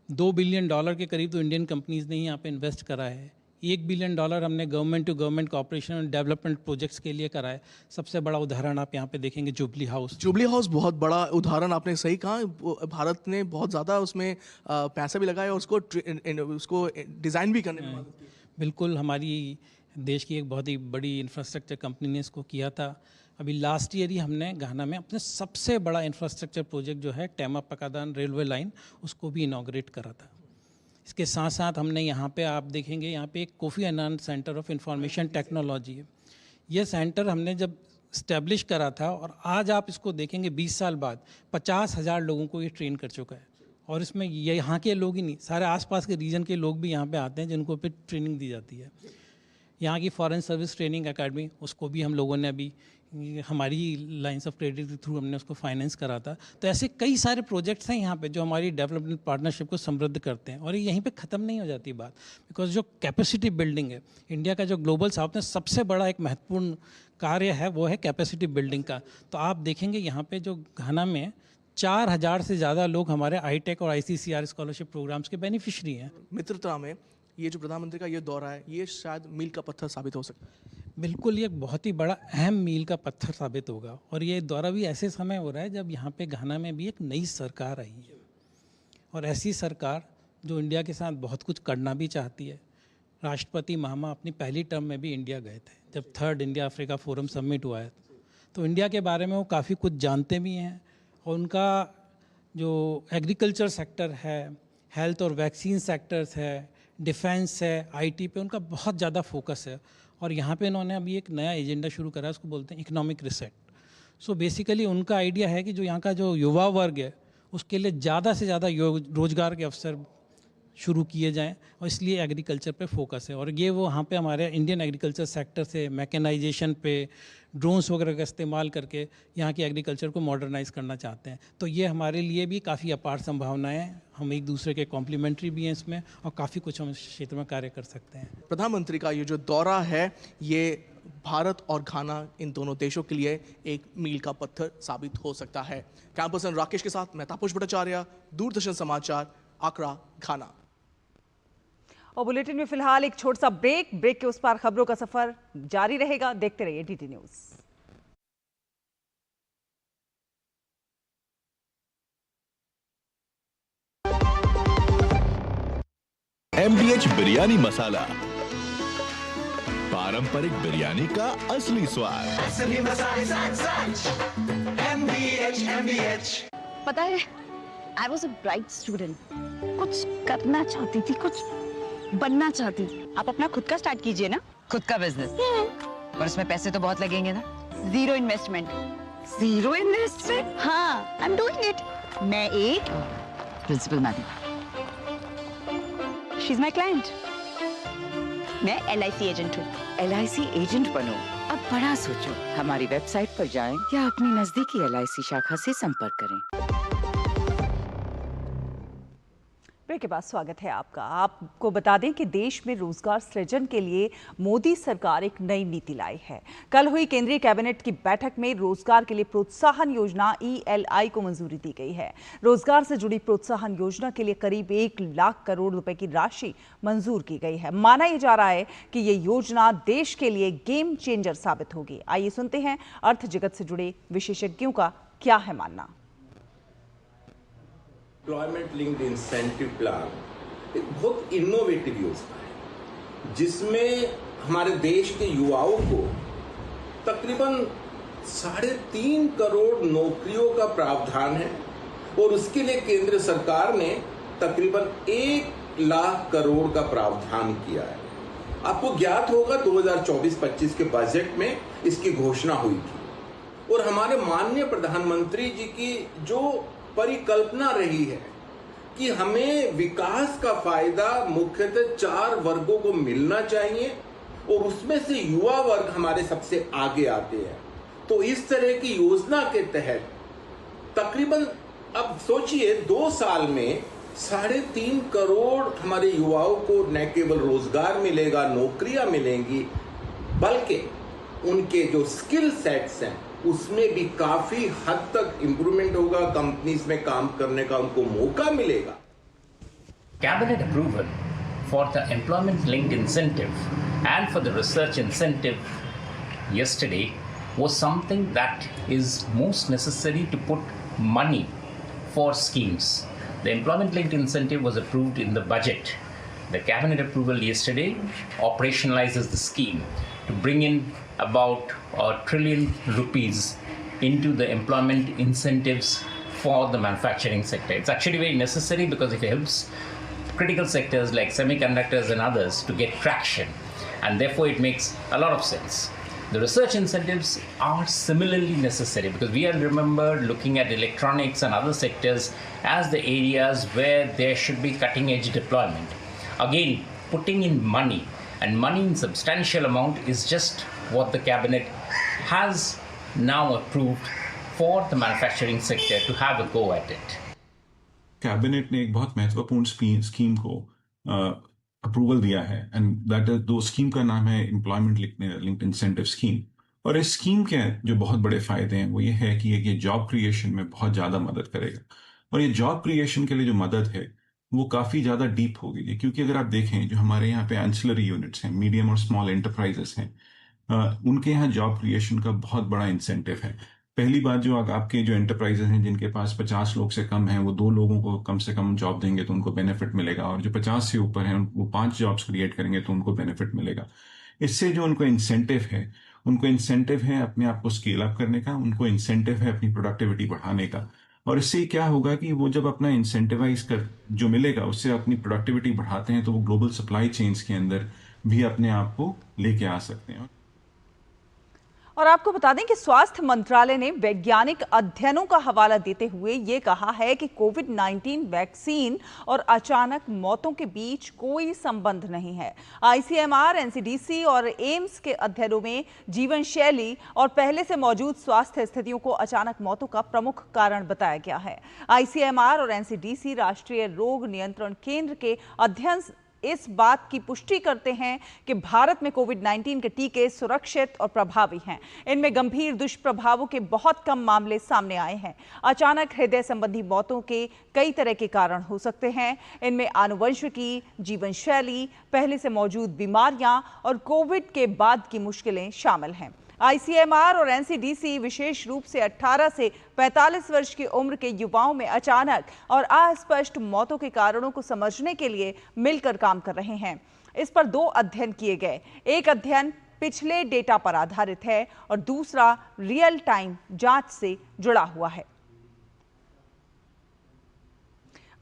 $2 बिलियन के करीब तो इंडियन कंपनीज़ ने ही यहाँ पे इन्वेस्ट करा है। $1 बिलियन हमने गवर्नमेंट टू गवर्नमेंट कॉर्पोरेशन और डेवलपमेंट प्रोजेक्ट्स के लिए करा है। सबसे बड़ा उदाहरण आप यहाँ पे देखेंगे जुबली हाउस। जुबली हाउस बहुत बड़ा उदाहरण, आपने सही कहा। भारत ने बहुत ज़्यादा उसमें पैसा भी लगाया और उसको डिज़ाइन भी करने में मदद की। बिल्कुल, हमारी देश की एक बहुत ही बड़ी इंफ्रास्ट्रक्चर कंपनी ने इसको किया था। अभी लास्ट ईयर ही हमने घाना में अपने सबसे बड़ा इंफ्रास्ट्रक्चर प्रोजेक्ट जो है टेमा पकादान रेलवे लाइन, उसको भी इनॉग्रेट करा था। इसके साथ साथ हमने यहाँ पे आप देखेंगे, यहाँ पे एक Kofi Annan centre of information technology है। ये सेंटर हमने जब इस्टेब्लिश करा था, और आज आप इसको देखेंगे 20 साल बाद 50,000 लोगों को ये ट्रेन कर चुका है। और इसमें ये यहाँ के लोग ही नहीं, सारे आसपास के रीजन के लोग भी यहाँ पे आते हैं, जिनको फिर ट्रेनिंग दी जाती है। यहाँ की फॉरेन सर्विस ट्रेनिंग एकेडमी, उसको भी हम लोगों ने अभी हमारी लाइंस ऑफ क्रेडिट के थ्रू हमने उसको फाइनेंस करा था। तो ऐसे कई सारे प्रोजेक्ट्स हैं यहाँ पे जो हमारी डेवलपमेंट पार्टनरशिप को समृद्ध करते हैं, और यहीं पे ख़त्म नहीं हो जाती बात, बिकॉज जो कैपेसिटी बिल्डिंग है इंडिया का, जो ग्लोबल साउथ में सबसे बड़ा एक महत्वपूर्ण कार्य है, वो है कैपेसिटी बिल्डिंग का। तो आप देखेंगे यहाँ पे जो घाना में 4,000 से ज़्यादा लोग हमारे ITEC और ICCR स्कॉलरशिप प्रोग्राम्स के बेनिफिशरी हैं। मित्रता में ये जो प्रधानमंत्री का ये दौरा है, ये शायद मील का पत्थर साबित हो सकता है। बिल्कुल, ये बहुत ही बड़ा अहम मील का पत्थर साबित होगा, और ये दौरा भी ऐसे समय हो रहा है जब यहाँ पे घाना में भी एक नई सरकार आई है, और ऐसी सरकार जो इंडिया के साथ बहुत कुछ करना भी चाहती है। राष्ट्रपति महामा अपनी पहली टर्म में भी इंडिया गए थे, जब 3rd India Africa forum summit हुआ है, तो इंडिया के बारे में वो काफ़ी कुछ जानते भी हैं, और उनका जो एग्रीकल्चर सेक्टर है, हेल्थ और वैक्सीन सेक्टर्स है, डिफेंस है, IT पे उनका बहुत ज़्यादा फोकस है। और यहाँ पे इन्होंने अभी एक नया एजेंडा शुरू करा है, उसको बोलते हैं इकोनॉमिक रिसेट। सो बेसिकली उनका आइडिया है कि जो यहाँ का जो युवा वर्ग है, उसके लिए ज़्यादा से ज़्यादा रोज़गार के अवसर शुरू किए जाएं, और इसलिए एग्रीकल्चर पे फोकस है। और ये वो यहाँ पे हमारे इंडियन एग्रीकल्चर सेक्टर से मैकेनाइजेशन पे, ड्रोन्स वगैरह का इस्तेमाल करके यहाँ की एग्रीकल्चर को मॉडर्नाइज करना चाहते हैं। तो ये हमारे लिए भी काफ़ी अपार संभावनाएं हैं, हम एक दूसरे के कॉम्प्लीमेंट्री भी हैं इसमें, और काफ़ी कुछ हम इस क्षेत्र में कार्य कर सकते हैं। प्रधानमंत्री का ये जो दौरा है, ये भारत और घाना, इन दोनों देशों के लिए एक मील का पत्थर साबित हो सकता है। कैंपस राकेश के साथ मैं तापस भट्टाचार्य, दूरदर्शन समाचार, आकरा, घाना। और बुलेटिन में फिलहाल एक छोटा सा ब्रेक के उस पार खबरों का सफर जारी रहेगा। देखते रहिए DT न्यूज़। MDH बिरयानी मसाला, पारंपरिक बिरयानी का असली स्वाद। असली मसाले सच MDH। पता है, I was a bright student. कुछ करना चाहती थी, कुछ बनना चाहती थी। आप अपना खुद का स्टार्ट कीजिए ना, खुद का बिजनेस। पर उसमें पैसे तो बहुत लगेंगे ना। Zero investment. Zero investment? हाँ, I'm doing it. मैं एक principal madam, she is my client. मैं LIC एजेंट हूँ। LIC एजेंट बनो, अब बड़ा सोचो। हमारी वेबसाइट पर जाएं या अपनी नजदीकी LIC शाखा से संपर्क करें। ब्रेक के बाद स्वागत है आपका। आपको बता दें कि देश में रोजगार सृजन के लिए मोदी सरकार एक नई नीति लाई है। कल हुई केंद्रीय कैबिनेट की बैठक में रोजगार के लिए प्रोत्साहन योजना ELI को मंजूरी दी गई है। रोजगार से जुड़ी प्रोत्साहन योजना के लिए करीब 1 लाख करोड़ रुपए की राशि मंजूर की गई है। माना यह जा रहा है कि ये योजना देश के लिए गेम चेंजर साबित होगी। आइए सुनते हैं अर्थ जगत से जुड़े विशेषज्ञों का क्या है मानना। एम्प्लॉयमेंट लिंक्ड इंसेंटिव प्लान एक बहुत इनोवेटिव योजना है, जिसमें हमारे देश के युवाओं को तकरीबन 3.5 करोड़ नौकरियों का प्रावधान है और उसके लिए केंद्र सरकार ने तकरीबन 1 लाख करोड़ का प्रावधान किया है। आपको ज्ञात होगा 2024-25 के बजट में इसकी घोषणा हुई थी और हमारे माननीय प्रधानमंत्री जी की जो परिकल्पना रही है कि हमें विकास का फायदा मुख्यतः 4 वर्गों को मिलना चाहिए और उसमें से युवा वर्ग हमारे सबसे आगे आते हैं। तो इस तरह की योजना के तहत तकरीबन अब सोचिए 2 साल में 3.5 करोड़ हमारे युवाओं को न केवल रोजगार मिलेगा, नौकरियां मिलेंगी, बल्कि उनके जो स्किल सेट्स हैं उसमें भी काफी हद तक इंप्रूवमेंट होगा, कंपनीज में काम करने का उनको मौका मिलेगा। Cabinet approval for the employment linked incentive and for the research incentive yesterday was something that is most necessary to put money for schemes. The employment linked incentive was approved in the budget. The cabinet approval yesterday operationalizes the scheme to bring in about $1 trillion into the employment incentives for the manufacturing sector. It's actually very necessary because it helps critical sectors like semiconductors and others to get traction, and therefore it makes a lot of sense. The research incentives are similarly necessary because we are remember looking at electronics and other sectors as the areas where there should be cutting edge deployment. Again, putting in money, and money in substantial amount is just what the cabinet has now approved for the manufacturing sector to have a go at it. Cabinet ने एक बहुत महत्वपूर्ण scheme को approval दिया है and that दो scheme का नाम है एम्प्लॉयमेंट लिंक्ड इंसेंटिव स्कीम। और इस स्कीम के जो बहुत बड़े फायदे हैं वो ये है कि ये जॉब क्रिएशन में बहुत ज़्यादा मदद करेगा। और ये जॉब क्रिएशन के लिए जो मदद है वो काफ़ी ज़्यादा डीप होगी, क्योंकि अगर आप देखें जो हमारे यहाँ पे एंसिलरी यूनिट्स हैं, मीडियम और स्मॉल एंटरप्राइजेस हैं, उनके यहाँ जॉब क्रिएशन का बहुत बड़ा इंसेंटिव है। पहली बात, जो आपके जो एंटरप्राइजेस हैं जिनके पास 50 लोग से कम हैं, वो 2 लोगों को कम से कम जॉब देंगे तो उनको बेनिफिट मिलेगा, और जो 50 से ऊपर हैं वो 5 जॉब्स क्रिएट करेंगे तो उनको बेनिफिट मिलेगा। इससे जो उनको इंसेंटिव है अपने आप को स्केल अप करने का, उनको इंसेंटिव है अपनी प्रोडक्टिविटी बढ़ाने का। और इससे क्या होगा कि वो जब अपना इंसेंटिवाइज कर जो मिलेगा उससे अपनी प्रोडक्टिविटी बढ़ाते हैं तो वो ग्लोबल सप्लाई चेन्स के अंदर भी अपने आप को लेके आ सकते हैं। और आपको बता दें कि स्वास्थ्य मंत्रालय ने वैज्ञानिक अध्ययनों का हवाला देते हुए ये कहा है कि कोविड-19 वैक्सीन और अचानक मौतों के बीच कोई संबंध नहीं है। ICMR, NCDC और एम्स के अध्ययनों में जीवन शैली और पहले से मौजूद स्वास्थ्य स्थितियों को अचानक मौतों का प्रमुख कारण बताया गया है। ICMR और NCDC राष्ट्रीय रोग नियंत्रण केंद्र के अध्ययन इस बात की पुष्टि करते हैं कि भारत में कोविड-19 के टीके सुरक्षित और प्रभावी हैं। इनमें गंभीर दुष्प्रभावों के बहुत कम मामले सामने आए हैं। अचानक हृदय संबंधी मौतों के कई तरह के कारण हो सकते हैं। इनमें आनुवंशिकी, जीवन शैली, पहले से मौजूद बीमारियां और कोविड के बाद की मुश्किलें शामिल हैं। आईसीएमआर और एनसीडीसी विशेष रूप से 18 से 45 वर्ष की उम्र के युवाओं में अचानक और अस्पष्ट मौतों के कारणों को समझने के लिए मिलकर काम कर रहे हैं। इस पर 2 अध्ययन किए गए। एक अध्ययन पिछले डेटा पर आधारित है और दूसरा रियल टाइम जांच से जुड़ा हुआ है।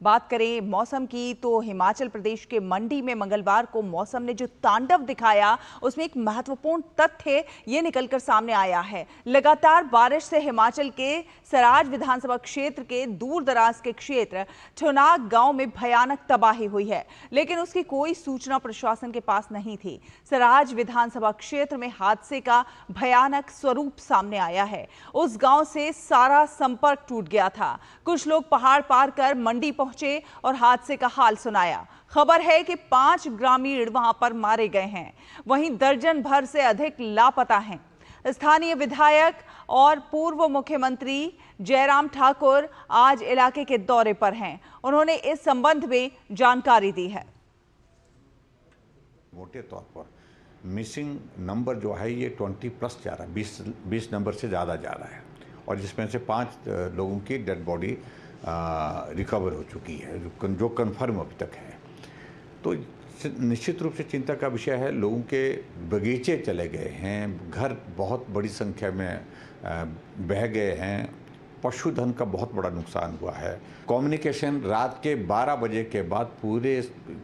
बात करें मौसम की तो हिमाचल प्रदेश के मंडी में मंगलवार को मौसम ने जो तांडव दिखाया उसमें एक महत्वपूर्ण तथ्य ये निकलकर सामने आया है। लगातार बारिश से हिमाचल के सराज विधानसभा क्षेत्र के दूर दराज के क्षेत्र ठुनाग गांव में भयानक तबाही हुई है, लेकिन उसकी कोई सूचना प्रशासन के पास नहीं थी। सराज विधानसभा क्षेत्र में हादसे का भयानक स्वरूप सामने आया है। उस गांव से सारा संपर्क टूट गया था। कुछ लोग पहाड़ पार कर मंडी पहुंचे और हादसे का हाल सुनाया। खबर है कि 5 ग्रामीण वहां पर मारे गए हैं, वहीं दर्जन भर से अधिक लापता हैं। स्थानीय विधायक और पूर्व मुख्यमंत्री जयराम ठाकुर आज इलाके के दौरे पर हैं। उन्होंने इस संबंध में जानकारी दी है। मोटे तौर पर मिसिंग नंबर जो है ये 20+ जा रहा है, 20 नंबर से ज़्यादा जा रहा है और जिसमें से 5 लोगों की डेड बॉडी रिकवर हो चुकी है, जो कन्फर्म अभी तक है। तो निश्चित रूप से चिंता का विषय है। लोगों के बगीचे चले गए हैं, घर बहुत बड़ी संख्या में बह गए हैं, पशुधन का बहुत बड़ा नुकसान हुआ है। कम्युनिकेशन रात के 12 बजे के बाद पूरे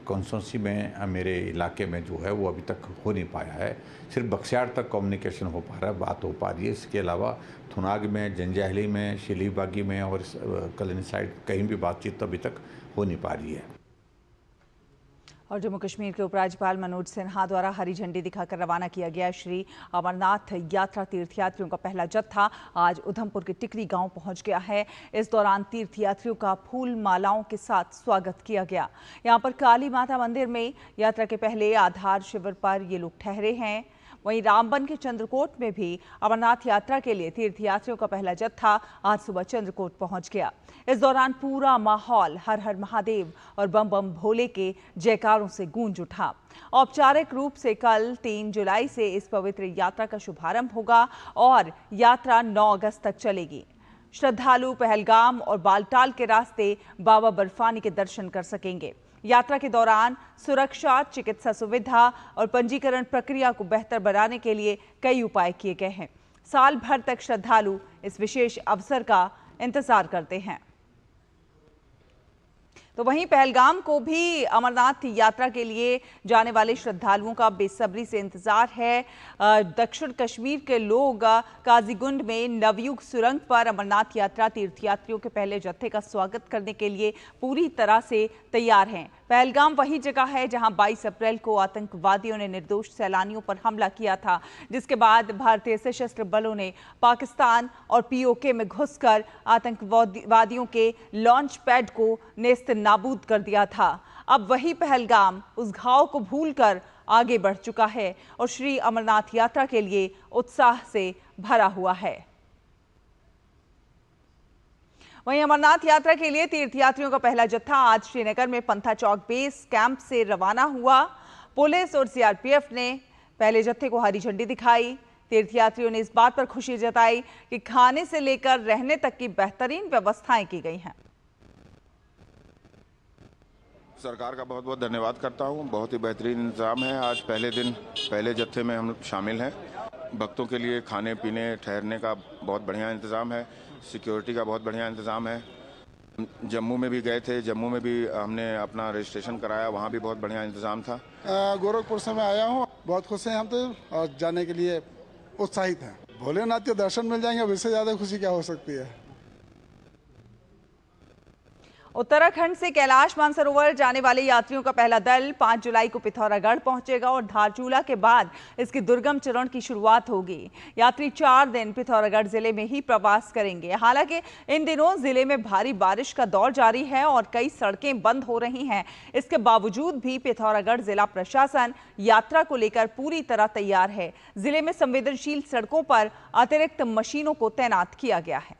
कॉन्स्टिट्यूंसी में मेरे इलाके में जो है वो अभी तक हो नहीं पाया है। सिर्फ बक्सियाड़ तक कम्युनिकेशन हो पा रहा है, बात हो पा रही है। इसके अलावा थुनाग में, जंजैहली में, शिलीबागी में और कलनी साइड कहीं भी बातचीत अभी तक हो नहीं पा रही है। और जम्मू कश्मीर के उपराज्यपाल मनोज सिन्हा द्वारा हरी झंडी दिखाकर रवाना किया गया श्री अमरनाथ यात्रा तीर्थयात्रियों का पहला जत्था आज उधमपुर के टिकरी गांव पहुंच गया है। इस दौरान तीर्थयात्रियों का फूल मालाओं के साथ स्वागत किया गया। यहां पर काली माता मंदिर में यात्रा के पहले आधार शिविर पर ये लोग ठहरे हैं। वहीं रामबन के चंद्रकोट में भी अमरनाथ यात्रा के लिए तीर्थयात्रियों का पहला जत्था आज सुबह चंद्रकोट पहुंच गया। इस दौरान पूरा माहौल हर हर महादेव और बम बम भोले के जयकारों से गूंज उठा। औपचारिक रूप से कल 3 जुलाई से इस पवित्र यात्रा का शुभारंभ होगा और यात्रा 9 अगस्त तक चलेगी। श्रद्धालु पहलगाम और बालटाल के रास्ते बाबा बर्फानी के दर्शन कर सकेंगे। यात्रा के दौरान सुरक्षा, चिकित्सा सुविधा और पंजीकरण प्रक्रिया को बेहतर बनाने के लिए कई उपाय किए गए हैं। साल भर तक श्रद्धालु इस विशेष अवसर का इंतजार करते हैं। तो वहीं पहलगाम को भी अमरनाथ यात्रा के लिए जाने वाले श्रद्धालुओं का बेसब्री से इंतजार है। दक्षिण कश्मीर के लोग काजीगुंड में नवयुग सुरंग पर अमरनाथ यात्रा तीर्थयात्रियों के पहले जत्थे का स्वागत करने के लिए पूरी तरह से तैयार हैं। पहलगाम वही जगह है जहां 22 अप्रैल को आतंकवादियों ने निर्दोष सैलानियों पर हमला किया था, जिसके बाद भारतीय सशस्त्र बलों ने पाकिस्तान और पीओके में घुसकर आतंकवादियों के लॉन्च पैड को नेस्त नाबूद कर दिया था। अब वही पहलगाम उस घाव को भूलकर आगे बढ़ चुका है और श्री अमरनाथ यात्रा के लिए उत्साह से भरा हुआ है। वहीं अमरनाथ यात्रा के लिए तीर्थयात्रियों का पहला जत्था आज श्रीनगर में पंथा चौक बेस कैंप से रवाना हुआ। पुलिस और सीआरपीएफ ने पहले जत्थे को हरी झंडी दिखाई। तीर्थयात्रियों ने इस बात पर खुशी जताई कि खाने से लेकर रहने तक की बेहतरीन व्यवस्थाएं की गई हैं। सरकार का बहुत बहुत धन्यवाद करता हूं। बहुत ही बेहतरीन इंतजाम है। आज पहले दिन पहले जत्थे में हम शामिल हैं। भक्तों के लिए खाने पीने ठहरने का बहुत बढ़िया इंतजाम है। सिक्योरिटी का बहुत बढ़िया इंतजाम है। जम्मू में भी गए थे, जम्मू में भी हमने अपना रजिस्ट्रेशन कराया, वहाँ भी बहुत बढ़िया इंतजाम था। गोरखपुर से मैं आया हूँ, बहुत खुश हैं हम तो और जाने के लिए उत्साहित हैं। भोलेनाथ के दर्शन मिल जाएंगे, अब इससे ज़्यादा खुशी क्या हो सकती है। उत्तराखंड से कैलाश मानसरोवर जाने वाले यात्रियों का पहला दल 5 जुलाई को पिथौरागढ़ पहुंचेगा और धारचूला के बाद इसकी दुर्गम चरण की शुरुआत होगी। यात्री 4 दिन पिथौरागढ़ जिले में ही प्रवास करेंगे। हालांकि इन दिनों जिले में भारी बारिश का दौर जारी है और कई सड़कें बंद हो रही हैं। इसके बावजूद भी पिथौरागढ़ जिला प्रशासन यात्रा को लेकर पूरी तरह तैयार है। जिले में संवेदनशील सड़कों पर अतिरिक्त मशीनों को तैनात किया गया है।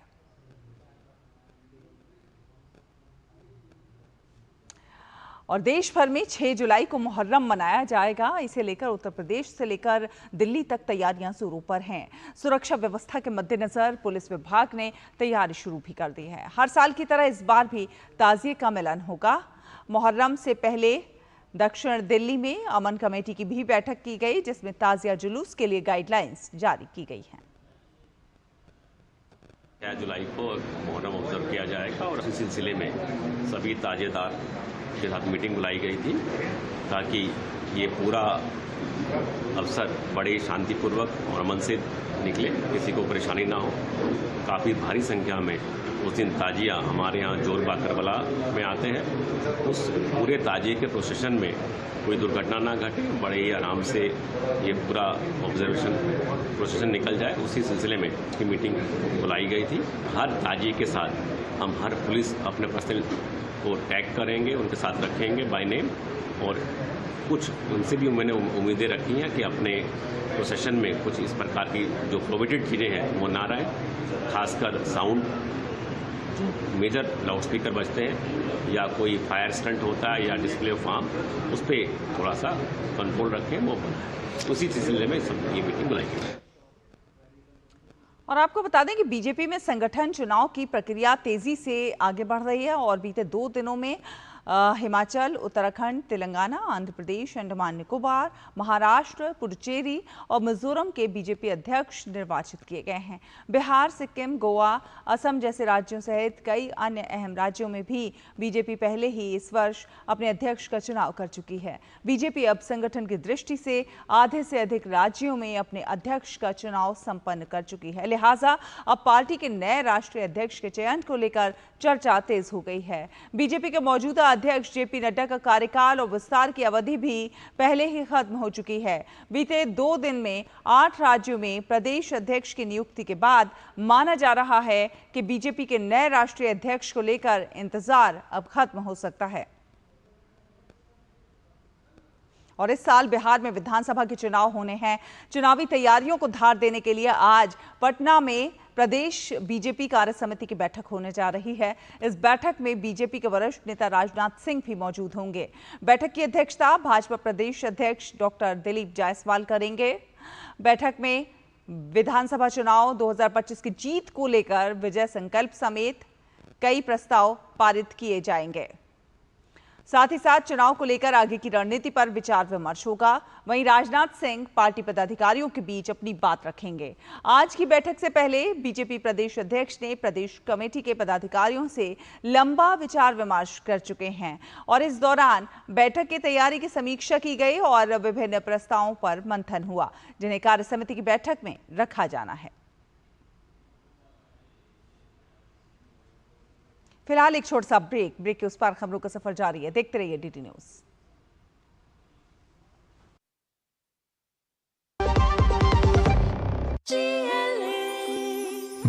और देश भर में 6 जुलाई को मुहर्रम मनाया जाएगा। इसे लेकर उत्तर प्रदेश से लेकर दिल्ली तक तैयारियां जोरों पर हैं। सुरक्षा व्यवस्था के मद्देनजर पुलिस विभाग ने तैयारी शुरू भी कर दी है। हर साल की तरह इस बार भी ताजिए का मिलन होगा। मुहर्रम से पहले दक्षिण दिल्ली में अमन कमेटी की भी बैठक की गई, जिसमें ताजिया जुलूस के लिए गाइडलाइंस जारी की गई हैं। 6 जुलाई को मुहर्रम ऑब्जर्व किया जाएगा और इस सिलसिले में सभी ताजेदार के साथ मीटिंग बुलाई गई थी ताकि ये पूरा अवसर बड़े शांतिपूर्वक और अमन से निकले, किसी को परेशानी ना हो। काफ़ी भारी संख्या में उस दिन ताजिया हमारे यहाँ जोरबाग करबला में आते हैं। उस पूरे ताजिए के प्रोसेशन में कोई दुर्घटना ना घटे, बड़े ही आराम से ये पूरा ऑब्जर्वेशन प्रोसेशन निकल जाए, उसी सिलसिले में की मीटिंग बुलाई गई थी। हर ताजिए के साथ हम हर पुलिस अपने पर्सनल को टैग करेंगे, उनके साथ रखेंगे बाय नेम, और कुछ उनसे भी मैंने उम्मीदें रखी हैं कि अपने प्रोसेशन में कुछ इस प्रकार की जो प्रोहिबिटेड चीज़ें हैं वो ना रहें। खासकर साउंड, मेजर लाउडस्पीकर बजते हैं या कोई फायर स्टंट होता है या डिस्प्ले ऑफ आर्म, उस पर थोड़ा सा कंट्रोल रखें, वो बनाएं। उसी सिलसिले में सब ये मीटिंग बुलाई गई। और आपको बता दें कि बीजेपी में संगठन चुनाव की प्रक्रिया तेजी से आगे बढ़ रही है और बीते 2 दिनों में हिमाचल, उत्तराखंड, तेलंगाना, आंध्र प्रदेश, अंडमान निकोबार, महाराष्ट्र, पुडुचेरी और मिजोरम के बीजेपी अध्यक्ष निर्वाचित किए गए हैं। बिहार, सिक्किम, गोवा, असम जैसे राज्यों सहित कई अन्य अहम राज्यों में भी बीजेपी पहले ही इस वर्ष अपने अध्यक्ष का चुनाव कर चुकी है। बीजेपी अब संगठन की दृष्टि से आधे से अधिक राज्यों में अपने अध्यक्ष का चुनाव संपन्न कर चुकी है। लिहाजा अब पार्टी के नए राष्ट्रीय अध्यक्ष के चयन को लेकर चर्चा तेज हो गई है। बीजेपी के मौजूदा अध्यक्ष जेपी नड्डा का कार्यकाल और विस्तार की अवधि भी पहले ही खत्म हो चुकी है। बीते 2 दिन में 8 राज्यों में प्रदेश अध्यक्ष की नियुक्ति के बाद माना जा रहा है कि बीजेपी के नए राष्ट्रीय अध्यक्ष को लेकर इंतजार अब खत्म हो सकता है। और इस साल बिहार में विधानसभा के चुनाव होने हैं। चुनावी तैयारियों को धार देने के लिए आज पटना में प्रदेश बीजेपी कार्य समिति की बैठक होने जा रही है। इस बैठक में बीजेपी के वरिष्ठ नेता राजनाथ सिंह भी मौजूद होंगे। बैठक की अध्यक्षता भाजपा प्रदेश अध्यक्ष डॉक्टर दिलीप जायसवाल करेंगे। बैठक में विधानसभा चुनाव 2025 की जीत को लेकर विजय संकल्प समेत कई प्रस्ताव पारित किए जाएंगे। साथ ही साथ चुनाव को लेकर आगे की रणनीति पर विचार विमर्श होगा। वहीं राजनाथ सिंह पार्टी पदाधिकारियों के बीच अपनी बात रखेंगे। आज की बैठक से पहले बीजेपी प्रदेश अध्यक्ष ने प्रदेश कमेटी के पदाधिकारियों से लंबा विचार विमर्श कर चुके हैं और इस दौरान बैठक की तैयारी की समीक्षा की गई और विभिन्न प्रस्तावों पर मंथन हुआ, जिन्हें कार्य समिति की बैठक में रखा जाना है। फिलहाल एक छोटा सा ब्रेक के उस पार खबरों का सफर जारी है। देखते रहिए डीडी न्यूज।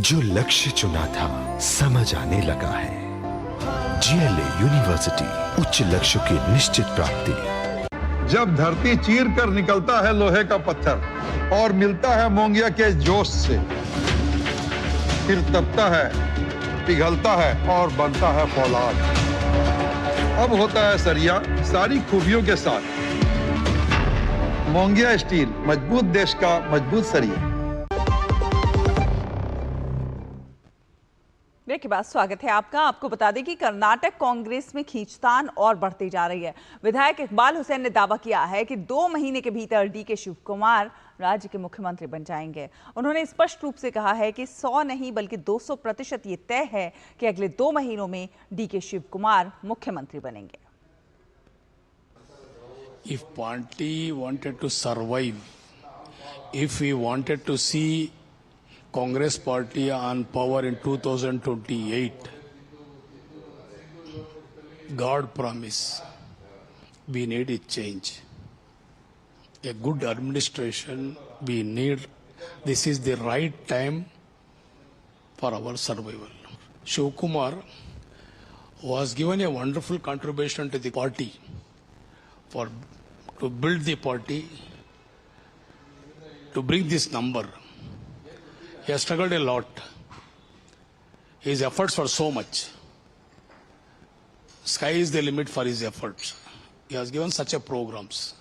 जो लक्ष्य चुना था समझ आने लगा है। जीएलए यूनिवर्सिटी, उच्च लक्ष्य की निश्चित प्राप्ति। जब धरती चीर कर निकलता है लोहे का पत्थर और मिलता है मोंगिया के जोश से, फिर तपता है, पिघलता है और बनता है फौलाद। अब होता है सरिया सारी खूबियों के साथ। मोंगिया स्टील, मजबूत देश का मजबूत सरिया। ब्रेक के बाद स्वागत है आपका। आपको बता दें कि कर्नाटक कांग्रेस में खींचतान और बढ़ती जा रही है। विधायक इकबाल हुसैन ने दावा किया है कि 2 महीने के भीतर डीके शिव कुमार राज्य के मुख्यमंत्री बन जाएंगे। उन्होंने स्पष्ट रूप से कहा है कि 100 नहीं बल्कि 200% ये तय है कि अगले 2 महीनों में डीके शिव कुमार मुख्यमंत्री बनेंगे। If party wanted to survive, if we wanted to see Congress party on power in 2028, God promise, we need a change. A good administration, we need, this is the right time for our survival. Shiv Kumar was given a wonderful contribution to the party to build the party, to bring this number. He has struggled a lot. His efforts were so much. Sky is the limit for his efforts. He has given such a programs.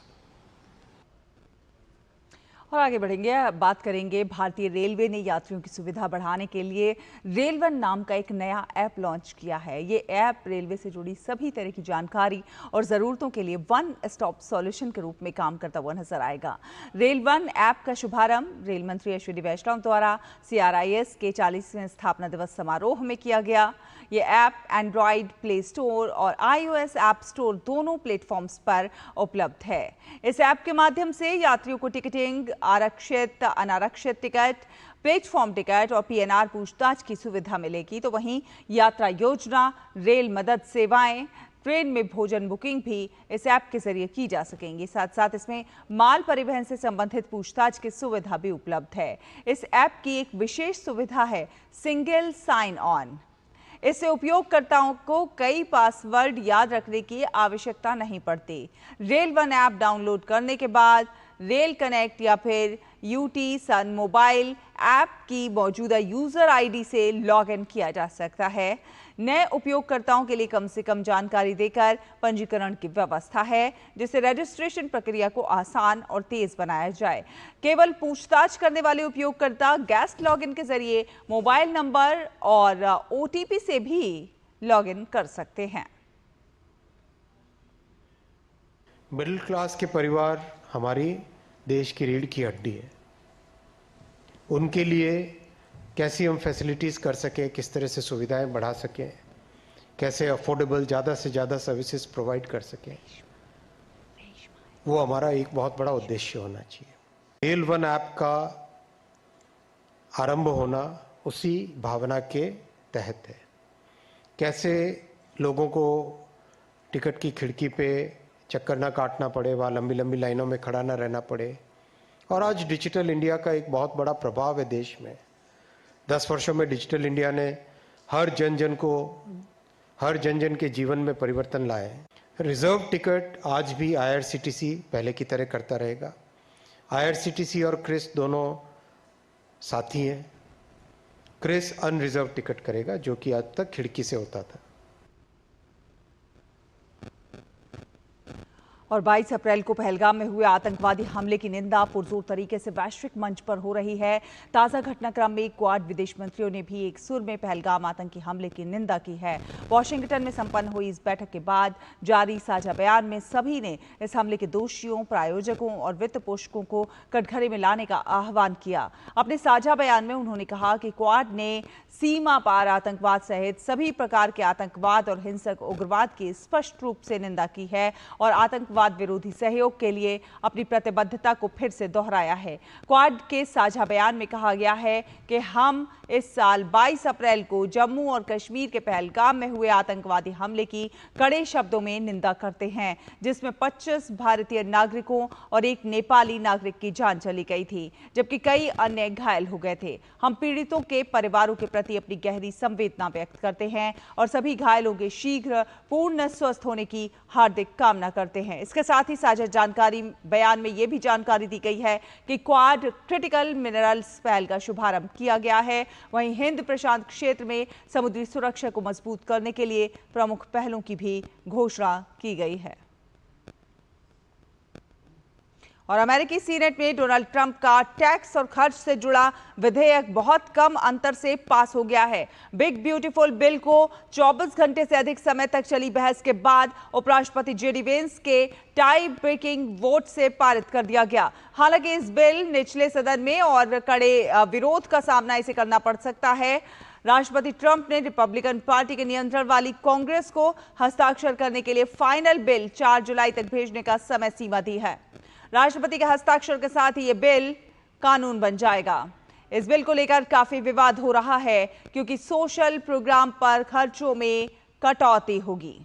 और आगे बढ़ेंगे, बात करेंगे भारतीय railway ने यात्रियों की सुविधा बढ़ाने के लिए रेलवन नाम का एक नया ऐप लॉन्च किया है। ये ऐप रेलवे से जुड़ी सभी तरह की जानकारी और ज़रूरतों के लिए वन स्टॉप सॉल्यूशन के रूप में काम करता हुआ नजर आएगा। रेलवन ऐप का शुभारंभ रेल मंत्री अश्विनी वैष्णव द्वारा CRIS के 40वें स्थापना दिवस समारोह में किया गया। ये ऐप एंड्रॉयड प्ले स्टोर और iOS ऐप स्टोर दोनों प्लेटफॉर्म्स पर उपलब्ध है। इस ऐप के माध्यम से यात्रियों को टिकटिंग, आरक्षित, अनारक्षित टिकट, प्लेटफॉर्म टिकट और PNR पूछताछ की सुविधा मिलेगी। तो वहीं यात्रा योजना, रेल मदद सेवाएं, ट्रेन में भोजन बुकिंग भी इस ऐप के जरिए की जा सकेंगी। साथ साथ इसमें माल परिवहन से संबंधित पूछताछ की सुविधा भी उपलब्ध है। इस ऐप की एक विशेष सुविधा है सिंगल साइन ऑन। इससे उपयोगकर्ताओं को कई पासवर्ड याद रखने की आवश्यकता नहीं पड़ती। रेल वन ऐप डाउनलोड करने के बाद रेल कनेक्ट या फिर UT सन मोबाइल ऐप की मौजूदा यूजर ID से लॉगिन किया जा सकता है। नए उपयोगकर्ताओं के लिए कम से कम जानकारी देकर पंजीकरण की व्यवस्था है, जिससे रजिस्ट्रेशन प्रक्रिया को आसान और तेज बनाया जाए। केवल पूछताछ करने वाले उपयोगकर्ता गेस्ट लॉगिन के जरिए मोबाइल नंबर और OTP से भी लॉगिन कर सकते हैं। मिडिल क्लास के परिवार हमारी देश की रीढ़ की हड्डी है। उनके लिए कैसी हम फैसिलिटीज़ कर सकें, किस तरह से सुविधाएं बढ़ा सकें, कैसे अफोर्डेबल ज़्यादा से ज़्यादा सर्विसेज प्रोवाइड कर सकें, वो हमारा एक बहुत बड़ा उद्देश्य होना चाहिए। रेल वन ऐप का आरंभ होना उसी भावना के तहत है। कैसे लोगों को टिकट की खिड़की पे चक्कर ना काटना पड़े, वहाँ लंबी लंबी लाइनों में खड़ा ना रहना पड़े। और आज डिजिटल इंडिया का एक बहुत बड़ा प्रभाव है देश में। 10 वर्षों में डिजिटल इंडिया ने हर जन जन के जीवन में परिवर्तन लाए हैं। रिजर्व टिकट आज भी IRCTC पहले की तरह करता रहेगा। IRCTC और क्रिस दोनों साथी हैं। क्रिस अनरिजर्व टिकट करेगा, जो कि आज तक खिड़की से होता था। और 22 अप्रैल को पहलगाम में हुए आतंकवादी हमले की निंदा पुरजोर तरीके से वैश्विक मंच पर हो रही है। ताज़ा घटनाक्रम में क्वाड विदेश मंत्रियों ने भी एक सुर में पहलगाम आतंकी हमले की निंदा की है। वॉशिंगटन में संपन्न हुई इस बैठक के बाद जारी साझा बयान में सभी ने इस हमले के दोषियों, प्रायोजकों और वित्त पोषकों को कटघरे में लाने का आह्वान किया। अपने साझा बयान में उन्होंने कहा कि क्वाड ने सीमा पार आतंकवाद सहित सभी प्रकार के आतंकवाद और हिंसक उग्रवाद की स्पष्ट रूप से निंदा की है और आतंकवाद विरोधी सहयोग के लिए अपनी प्रतिबद्धता को फिर से दोहराया है। क्वाड के साझा बयान में कहा गया है कि हम इस साल 22 अप्रैल को जम्मू और कश्मीर के पहलगाम में हुए आतंकवादी हमले की कड़े शब्दों में निंदा करते हैं, जिसमें 25 भारतीय नागरिकों और एक नेपाली नागरिक की जान चली गई थी, जबकि कई अन्य घायल हो गए थे। हम पीड़ितों के परिवारों के प्रति अपनी गहरी संवेदना व्यक्त करते हैं और सभी घायलों के शीघ्र पूर्ण स्वस्थ होने की हार्दिक कामना करते हैं। इसके साथ ही साझा जानकारी बयान में यह भी जानकारी दी गई है कि क्वाड क्रिटिकल मिनरल्स पहल का शुभारंभ किया गया है। वहीं हिंद प्रशांत क्षेत्र में समुद्री सुरक्षा को मजबूत करने के लिए प्रमुख पहलों की भी घोषणा की गई है। और अमेरिकी सीनेट में डोनाल्ड ट्रंप का टैक्स और खर्च से जुड़ा विधेयक बहुत कम अंतर से पास हो गया है। बिग ब्यूटीफुल बिल को 24 घंटे से अधिक समय तक चली बहस के बाद उपराष्ट्रपति JD वेंस के टाई ब्रेकिंग वोट से पारित कर दिया गया। हालांकि इस बिल निचले सदन में और कड़े विरोध का सामना इसे करना पड़ सकता है। राष्ट्रपति ट्रंप ने रिपब्लिकन पार्टी के नियंत्रण वाली कांग्रेस को हस्ताक्षर करने के लिए फाइनल बिल 4 जुलाई तक भेजने का समय सीमा दी है। राष्ट्रपति के हस्ताक्षर के साथ ही ये बिल कानून बन जाएगा। इस बिल को लेकर काफी विवाद हो रहा है क्योंकि सोशल प्रोग्राम पर खर्चों में कटौती होगी।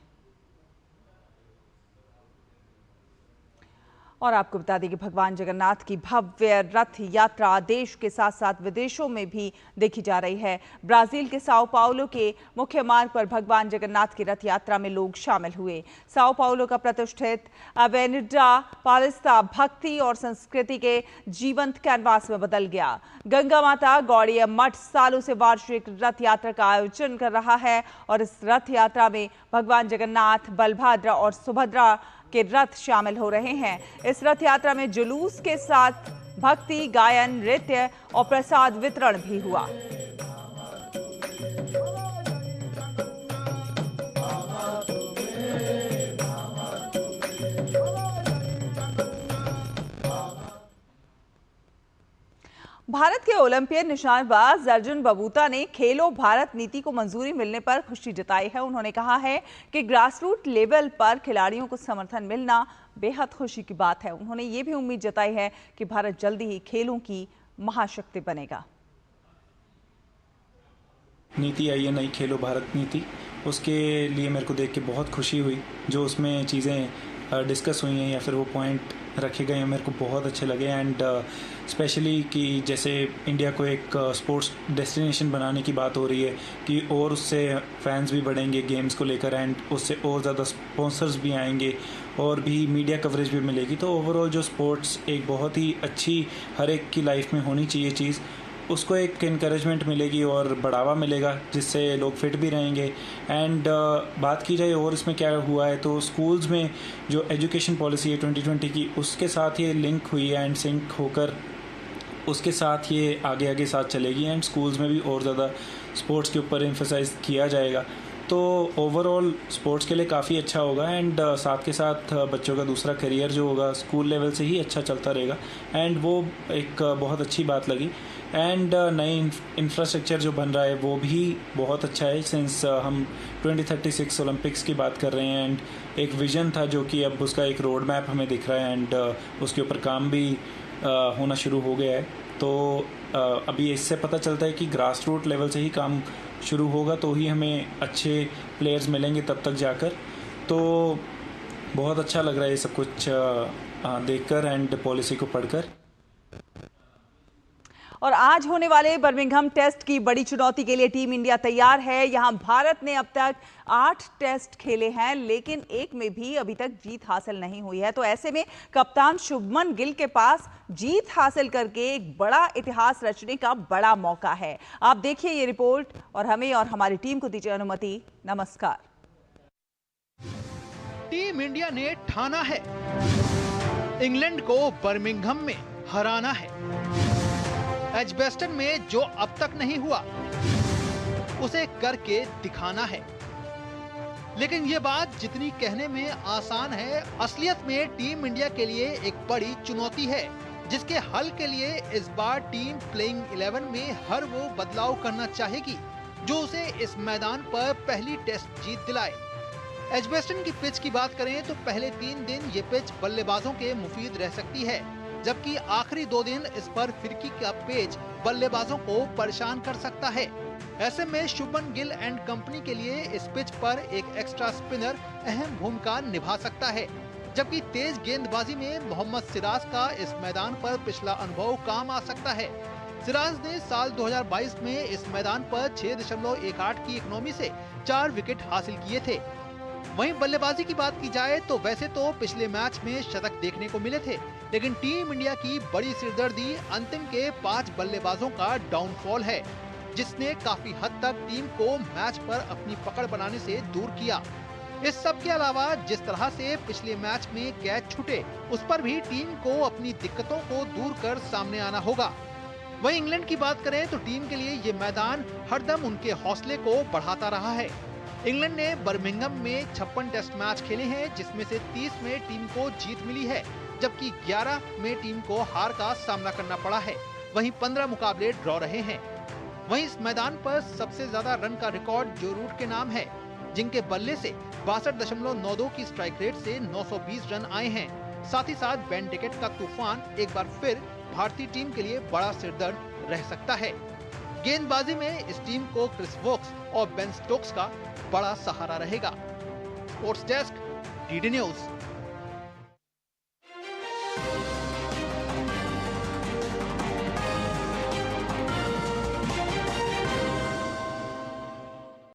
और आपको बता दें कि भगवान जगन्नाथ की भव्य रथ यात्रा देश के साथ साथ विदेशों में भी देखी जा रही है। ब्राजील के साओ पाउलो के मुख्य मार्ग पर भगवान जगन्नाथ की रथ यात्रा में लोग शामिल हुए। साओ पाउलो का प्रतिष्ठित एवेनिडा पालिस्ता भक्ति और संस्कृति के जीवंत कैनवास में बदल गया। गंगा माता गौड़ीय मठ सालों से वार्षिक रथ यात्रा का आयोजन कर रहा है और इस रथ यात्रा में भगवान जगन्नाथ, बलभद्र और सुभद्रा के रथ शामिल हो रहे हैं। इस रथ यात्रा में जुलूस के साथ भक्ति, गायन, नृत्य और प्रसाद वितरण भी हुआ। भारत के ओलंपियन निशानेबाज अर्जुन बबूता ने खेलो भारत नीति को मंजूरी मिलने पर खुशी जताई है। उन्होंने कहा है कि ग्रासरूट लेवल पर खिलाड़ियों को समर्थन मिलना बेहद खुशी की बात है। उन्होंने ये भी उम्मीद जताई है कि भारत जल्दी ही खेलों की महाशक्ति बनेगा। नीति आई है नई खेलो भारत नीति, उसके लिए मेरे को देख के बहुत खुशी हुई। जो उसमें चीज़ें डिस्कस हुई हैं या फिर वो पॉइंट रखे गए हैं मेरे को बहुत अच्छे लगे। एंड स्पेशली कि जैसे इंडिया को एक स्पोर्ट्स डेस्टिनेशन बनाने की बात हो रही है कि और उससे फैंस भी बढ़ेंगे गेम्स को लेकर एंड उससे और ज़्यादा स्पॉन्सर्स भी आएंगे और भी मीडिया कवरेज भी मिलेगी। तो ओवरऑल जो स्पोर्ट्स एक बहुत ही अच्छी हर एक की लाइफ में होनी चाहिए चीज़, उसको एक इनकरेजमेंट मिलेगी और बढ़ावा मिलेगा जिससे लोग फिट भी रहेंगे। एंड बात की जाए और इसमें क्या हुआ है तो स्कूल्स में जो एजुकेशन पॉलिसी है 2020 की उसके साथ ये लिंक हुई है एंड सिंक होकर उसके साथ ये आगे आगे साथ चलेगी एंड स्कूल्स में भी और ज़्यादा स्पोर्ट्स के ऊपर एम्फसाइज किया जाएगा। तो ओवरऑल स्पोर्ट्स के लिए काफ़ी अच्छा होगा एंड साथ के साथ बच्चों का दूसरा करियर जो होगा स्कूल लेवल से ही अच्छा चलता रहेगा एंड वो एक बहुत अच्छी बात लगी। एंड नई इंफ्रास्ट्रक्चर जो बन रहा है वो भी बहुत अच्छा है सिंस हम 2036 ओलंपिक्स की बात कर रहे हैं एंड एक विज़न था जो कि अब उसका एक रोड मैप हमें दिख रहा है एंड उसके ऊपर काम भी होना शुरू हो गया है। तो अभी इससे पता चलता है कि ग्रास रूट लेवल से ही काम शुरू होगा तो ही हमें अच्छे प्लेयर्स मिलेंगे तब तक जाकर। तो बहुत अच्छा लग रहा है ये सब कुछ देखकर एंड पॉलिसी को पढ़कर। और आज होने वाले बर्मिंघम टेस्ट की बड़ी चुनौती के लिए टीम इंडिया तैयार है। यहां भारत ने अब तक 8 टेस्ट खेले हैं लेकिन एक में भी अभी तक जीत हासिल नहीं हुई है। तो ऐसे में कप्तान शुभमन गिल के पास जीत हासिल करके एक बड़ा इतिहास रचने का बड़ा मौका है। आप देखिए ये रिपोर्ट और हमें और हमारी टीम को दीजिए अनुमति। नमस्कार। टीम इंडिया ने ठाना है इंग्लैंड को बर्मिंघम में हराना है। एजबेस्टन में जो अब तक नहीं हुआ उसे करके दिखाना है। लेकिन ये बात जितनी कहने में आसान है असलियत में टीम इंडिया के लिए एक बड़ी चुनौती है जिसके हल के लिए इस बार टीम प्लेइंग 11 में हर वो बदलाव करना चाहेगी जो उसे इस मैदान पर पहली टेस्ट जीत दिलाए। एजबेस्टन की पिच की बात करें तो पहले 3 दिन ये पिच बल्लेबाजों के मुफीद रह सकती है जबकि आखिरी 2 दिन इस पर फिरकी का पेच बल्लेबाजों को परेशान कर सकता है। ऐसे में शुभमन गिल एंड कंपनी के लिए इस पिच पर एक एक्स्ट्रा स्पिनर अहम भूमिका निभा सकता है जबकि तेज गेंदबाजी में मोहम्मद सिराज का इस मैदान पर पिछला अनुभव काम आ सकता है। सिराज ने साल 2022 में इस मैदान पर 6.18 की इकोनॉमी से 4 विकेट हासिल किए थे। वहीं बल्लेबाजी की बात की जाए तो वैसे तो पिछले मैच में शतक देखने को मिले थे लेकिन टीम इंडिया की बड़ी सिरदर्दी अंतिम के 5 बल्लेबाजों का डाउनफॉल है जिसने काफी हद तक टीम को मैच पर अपनी पकड़ बनाने से दूर किया। इस सब के अलावा जिस तरह से पिछले मैच में कैच छूटे उस पर भी टीम को अपनी दिक्कतों को दूर कर सामने आना होगा। वहीं इंग्लैंड की बात करें तो टीम के लिए ये मैदान हरदम उनके हौसले को बढ़ाता रहा है। इंग्लैंड ने बर्मिंघम में 56 टेस्ट मैच खेले हैं जिसमें से 30 में टीम को जीत मिली है जबकि 11 में टीम को हार का सामना करना पड़ा है। वहीं 15 मुकाबले ड्रॉ रहे हैं। वहीं इस मैदान पर सबसे ज्यादा रन का रिकॉर्ड जो रूट के नाम है जिनके बल्ले से 62.92 की स्ट्राइक रेट से 920 रन आए हैं। साथ ही साथ बेन डिकेट का तूफान एक बार फिर भारतीय टीम के लिए बड़ा सिरदर्द रह सकता है। गेंदबाजी में इस टीम को क्रिस वोक्स और बेन स्टोक्स का बड़ा सहारा रहेगा। Sports desk, DD news.